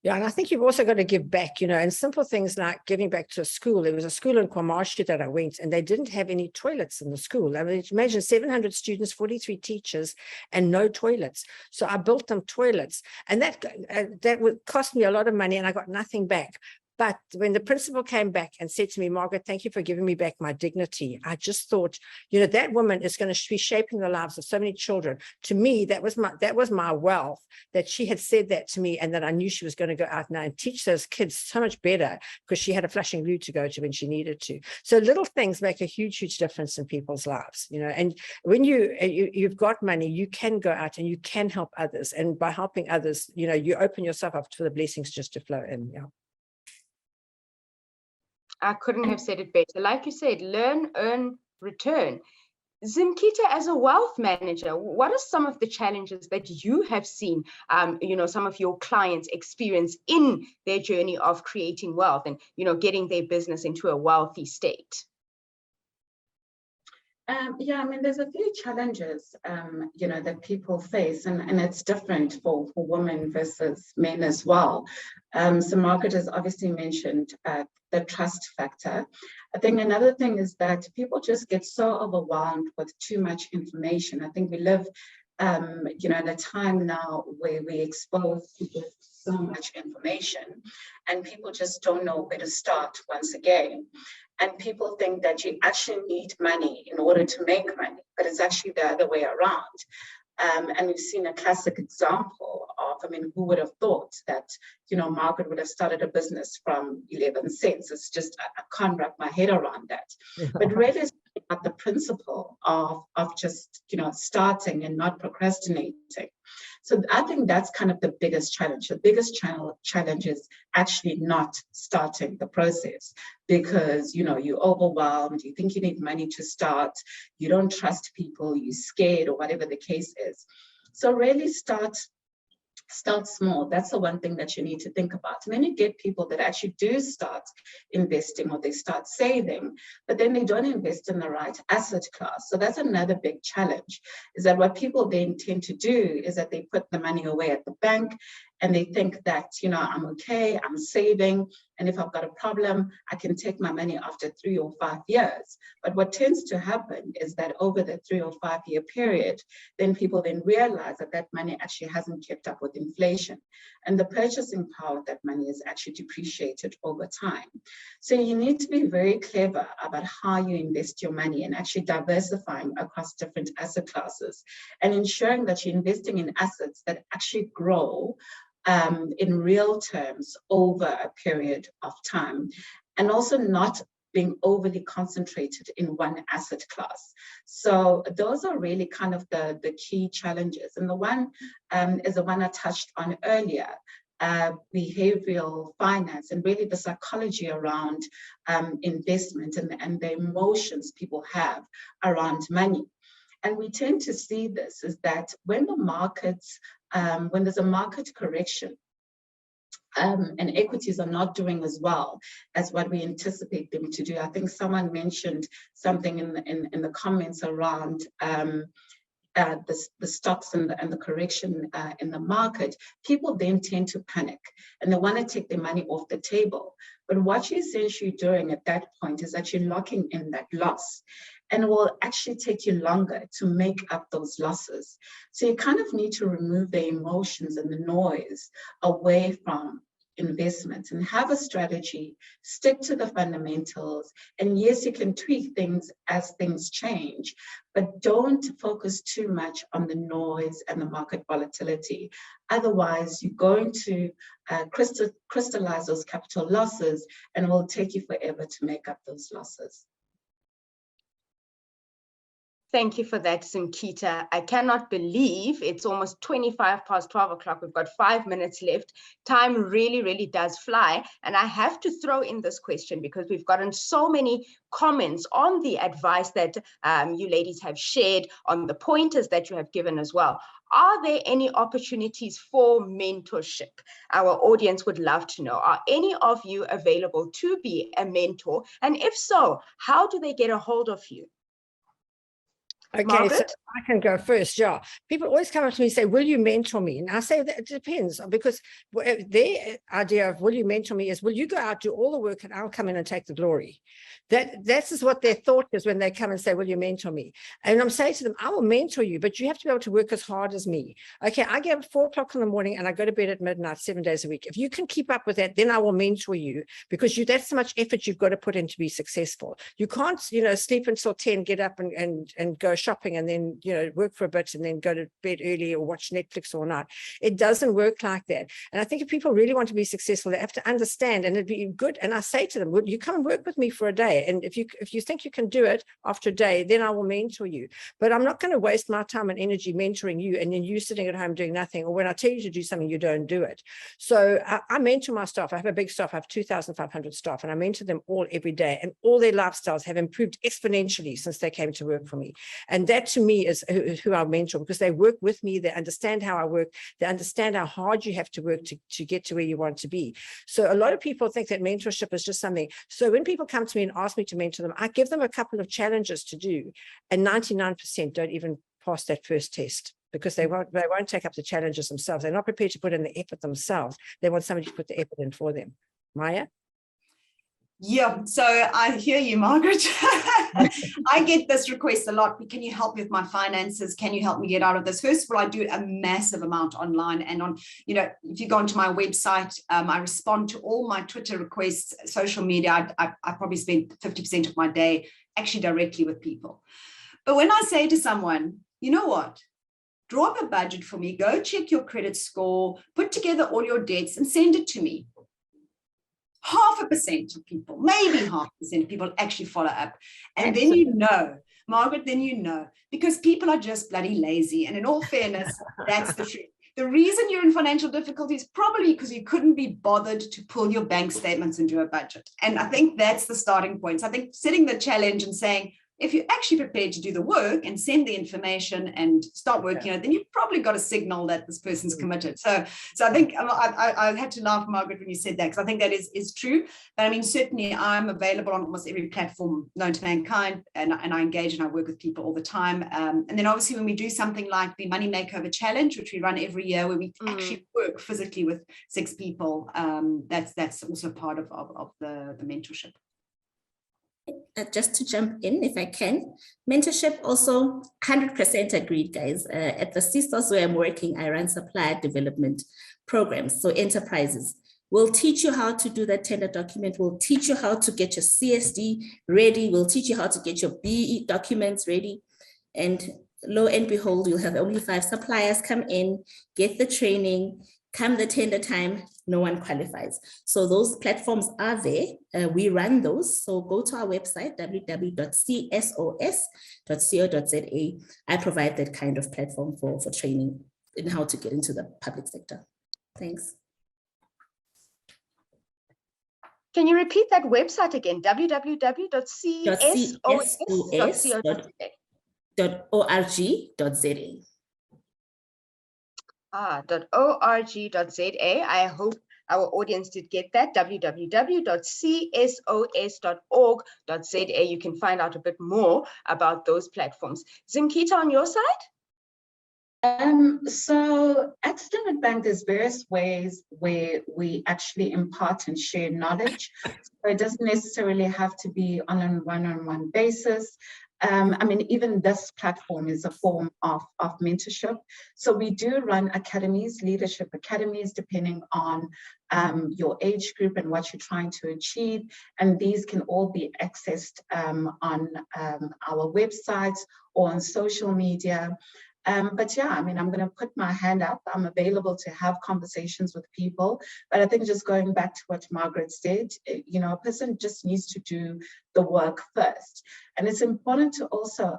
Yeah, and I think you've also got to give back, and simple things like giving back to a school. There was a school in KwaMashu that I went, and they didn't have any toilets in the school. I mean, imagine 700 students, 43 teachers, and no toilets. So I built them toilets, and that would cost me a lot of money, and I got nothing back. But when the principal came back and said to me, Margaret, thank you for giving me back my dignity, I just thought, you know, that woman is going to be shaping the lives of so many children. To me, that was my wealth, that she had said that to me, and that I knew she was going to go out now and teach those kids so much better, because she had a Flushing Blue to go to when she needed to. So little things make a huge, huge difference in people's lives, you know. And when you've got money, you can go out and you can help others. And by helping others, you know, you open yourself up for the blessings just to flow in. Yeah.
I couldn't have said it better. Like you said, learn, earn, return. Zimkita, as a wealth manager, what are some of the challenges that you have seen, you know, some of your clients experience in their journey of creating wealth and, you know, getting their business into a wealthy state?
Yeah, I mean, there's a few challenges, you know, that people face, and it's different for women versus men as well. So Margaret has obviously mentioned the trust factor. I think another thing is that people just get so overwhelmed with too much information. I think we live, you know, in a time now where we expose people to so much information, and people just don't know where to start once again. And people think that you actually need money in order to make money, but it's actually the other way around. And we've seen a classic example of, I mean, who would have thought that, you know, Margaret would have started a business from 11 cents? It's just, I can't wrap my head around that. But really, it's about the principle of just, you know, starting and not procrastinating. So I think that's kind of the biggest challenge. The biggest challenge is actually not starting the process, because, you know, you're overwhelmed, you think you need money to start, you don't trust people, you're scared, or whatever the case is. So really start small. That's the one thing that you need to think about. And then you get people that actually do start investing, or they start saving, but then they don't invest in the right asset class. So that's another big challenge, is that what people then tend to do is that they put the money away at the bank, and they think that, you know, I'm okay, I'm saving, and if I've got a problem, I can take my money after 3 or 5 years. But what tends to happen is that over the 3 or 5 year period, then people then realize that that money actually hasn't kept up with inflation, and the purchasing power of that money is actually depreciated over time. So you need to be very clever about how you invest your money, and actually diversifying across different asset classes, and ensuring that you're investing in assets that actually grow in real terms over a period of time, and also not being overly concentrated in one asset class. So those are really kind of the key challenges. And the one is the one I touched on earlier, behavioral finance, and really the psychology around investment, and the emotions people have around money. And we tend to see this is that when the markets, when there's a market correction, and equities are not doing as well as what we anticipate them to do. I think someone mentioned something in the comments around the stocks and the correction in the market. People then tend to panic, and they want to take their money off the table. But what you're essentially doing at that point is that you're locking in that loss, and it will actually take you longer to make up those losses. So you kind of need to remove the emotions and the noise away from investments, and have a strategy, stick to the fundamentals. And yes, you can tweak things as things change, but don't focus too much on the noise and the market volatility. Otherwise, you're going to crystallize those capital losses, and it will take you forever to make up those losses.
Thank you for that, Zimkita. I cannot believe it's almost 25 past 12 o'clock. We've got 5 minutes left. Time really, really does fly. And I have to throw in this question, because we've gotten so many comments on the advice that you ladies have shared, on the pointers that you have given as well. Are there any opportunities for mentorship? Our audience would love to know. Are any of you available to be a mentor? And if so, how do they get a hold of you?
Okay,
Margaret?
I can go first, yeah. People always come up to me and say, will you mentor me? And I say that it depends, because their idea of will you mentor me is, will you go out, do all the work, and I'll come in and take the glory? That is what their thought is when they come and say, will you mentor me? And I'm saying to them, I will mentor you, but you have to be able to work as hard as me. Okay, I get up at 4 o'clock in the morning and I go to bed at midnight, 7 days a week. If you can keep up with that, then I will mentor you, because that's so much effort you've got to put in to be successful. You can't, sleep until 10, get up and go shopping, and then, work for a bit and then go to bed early or watch Netflix all night. It doesn't work like that. And I think if people really want to be successful, they have to understand, and it'd be good. And I say to them, would you come and work with me for a day? And if you think you can do it after a day, then I will mentor you. But I'm not going to waste my time and energy mentoring you, and then you sitting at home doing nothing, or when I tell you to do something, you don't do it. So I mentor my staff. I have a big staff. I have 2,500 staff, and I mentor them all every day, and all their lifestyles have improved exponentially since they came to work for me. And that to me is who I mentor, because they work with me, they understand how I work, they understand how hard you have to work to get to where you want to be. So a lot of people think that mentorship is just something. So when people come to me and ask me to mentor them, I give them a couple of challenges to do, and 99% don't even pass that first test, because they won't take up the challenges themselves. They're not prepared to put in the effort themselves. They want somebody to put the effort in for them. Maya?
Yeah, so I hear you, Margaret. I get this request a lot. Can you help me with my finances? Can you help me get out of this? First of all, I do a massive amount online, and on, if you go onto my website, I respond to all my Twitter requests, social media. I probably spend 50% of my day actually directly with people. But when I say to someone, you know what? Draw up a budget for me, go check your credit score, put together all your debts and send it to me. 0.5% of people, maybe 0.5% of people actually follow up. And then Margaret, because people are just bloody lazy. And in all fairness, that's the truth. The reason you're in financial difficulty is probably because you couldn't be bothered to pull your bank statements and do a budget. And I think that's the starting point. So I think setting the challenge and saying, if you're actually prepared to do the work and send the information and start working on it, then you've probably got a signal that this person's committed. So I think I had to laugh, Margaret, when you said that, because I think that is true. But I mean, certainly I'm available on almost every platform known to mankind, and I engage and I work with people all the time. And then obviously when we do something like the Money Makeover Challenge, which we run every year, where we actually work physically with 6 people, that's also part of the mentorship.
Just to jump in, if I can, mentorship also 100% agreed, guys. At the CSOS where I'm working, I run supplier development programs. So enterprises will teach you how to do that tender document. We'll teach you how to get your CSD ready. We'll teach you how to get your BE documents ready. And lo and behold, you'll have only 5 suppliers come in, get the training. Come the tender time, no one qualifies. So those platforms are there. We run those. So go to our website, www.csos.co.za. I provide that kind of platform for training in how to get into the public sector. Thanks.
Can you repeat that website again? www.csos.org.za. .org.za. I hope our audience did get that. www.csos.org.za. You can find out a bit more about those platforms. Zimkita, on your side?
So at Standard Bank, there's various ways where we actually impart and share knowledge. So it doesn't necessarily have to be on a one-on-one basis. I mean, even this platform is a form of mentorship. So we do run academies, leadership academies, depending on your age group and what you're trying to achieve. And these can all be accessed on our websites or on social media. But yeah, I mean, I'm going to put my hand up. I'm available to have conversations with people. But I think just going back to what Margaret said, a person just needs to do the work first. And it's important to also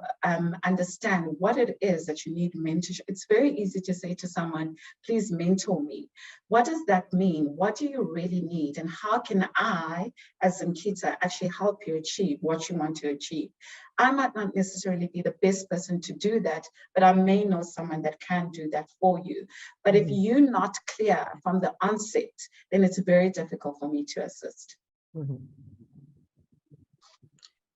understand what it is that you need mentorship. It's very easy to say to someone, please mentor me. What does that mean? What do you really need? And how can I, as Zimkita, actually help you achieve what you want to achieve? I might not necessarily be the best person to do that, but I may know someone that can do that for you. But if you're not clear from the onset, then it's very difficult for me to assist.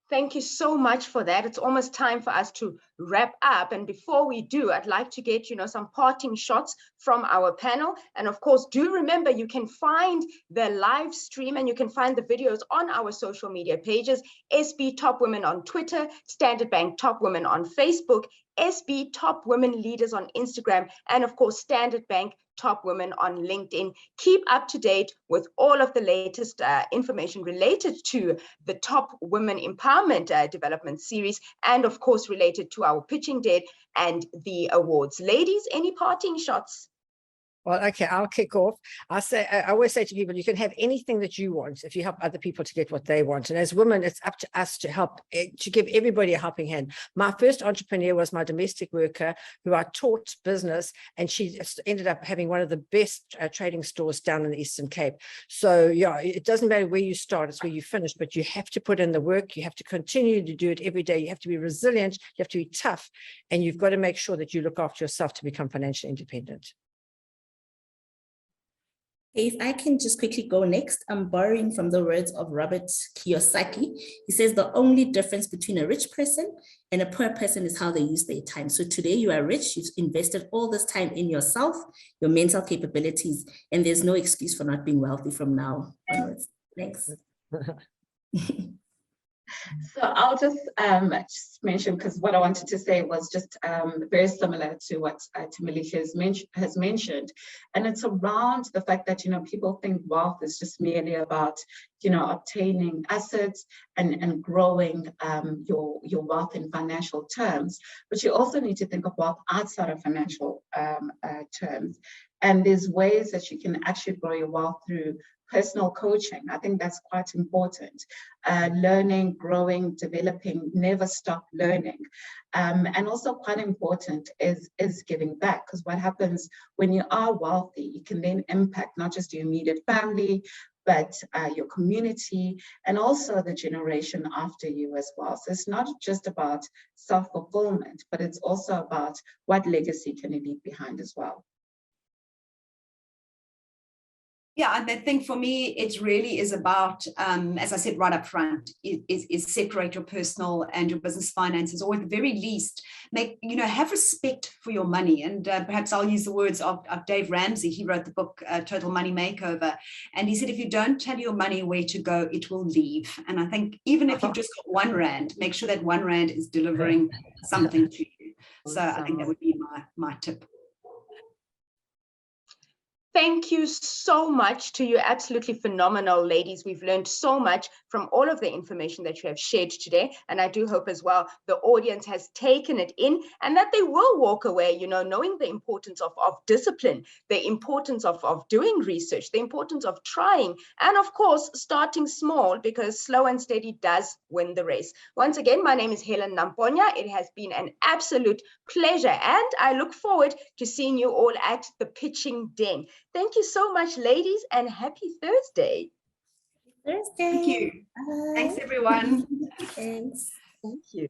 Thank you so much for that. It's almost time for us to wrap up. And before we do, I'd like to get, some parting shots from our panel. And of course, do remember, you can find the live stream and you can find the videos on our social media pages, SB Top Women on Twitter, Standard Bank Top Women on Facebook, SB Top Women Leaders on Instagram, and of course, Standard Bank Top Women on LinkedIn. Keep up to date with all of the latest information related to the Top Women Empowerment Development Series, and of course, related to our pitching dead and the awards. Ladies, any parting shots?
Well, okay, I'll kick off. I always say to people, you can have anything that you want if you help other people to get what they want. And as women, it's up to us to help, to give everybody a helping hand. My first entrepreneur was my domestic worker who I taught business, and she ended up having one of the best trading stores down in the Eastern Cape. So yeah, it doesn't matter where you start, it's where you finish, but you have to put in the work. You have to continue to do it every day. You have to be resilient. You have to be tough, and you've got to make sure that you look after yourself to become financially independent.
If I can just quickly go next, I'm borrowing from the words of Robert Kiyosaki. He says the only difference between a rich person and a poor person is how they use their time. So today you are rich, you've invested all this time in yourself, your mental capabilities, and there's no excuse for not being wealthy from now onwards. Thanks.
So I'll just mention, because what I wanted to say was just very similar to what Timothy has mentioned. And it's around the fact that, people think wealth is just merely about, obtaining assets and growing your wealth in financial terms. But you also need to think of wealth outside of financial terms. And there's ways that you can actually grow your wealth through personal coaching. I think that's quite important. Learning, growing, developing, never stop learning. And also quite important is giving back, because what happens when you are wealthy, you can then impact not just your immediate family, but your community and also the generation after you as well. So it's not just about self-fulfillment, but it's also about what legacy can you leave behind as well.
Yeah, and I think for me, it really is about, as I said right up front, is separate your personal and your business finances, or at the very least, have respect for your money. And perhaps I'll use the words of Dave Ramsey. He wrote the book Total Money Makeover, and he said, if you don't tell your money where to go, it will leave. And I think even if you've just got R1, make sure that R1 is delivering something to you. So I think that would be my tip.
Thank you so much to you, absolutely phenomenal ladies. We've learned so much from all of the information that you have shared today. And I do hope as well the audience has taken it in and that they will walk away, knowing the importance of discipline, the importance of doing research, the importance of trying, and of course, starting small, because slow and steady does win the race. Once again, my name is Helen Namponya. It has been an absolute pleasure, and I look forward to seeing you all at the pitching den. Thank you so much, ladies, and happy Thursday.
Thursday.
Thank you.
Bye.
Thanks, everyone.
Thanks.
Thank you.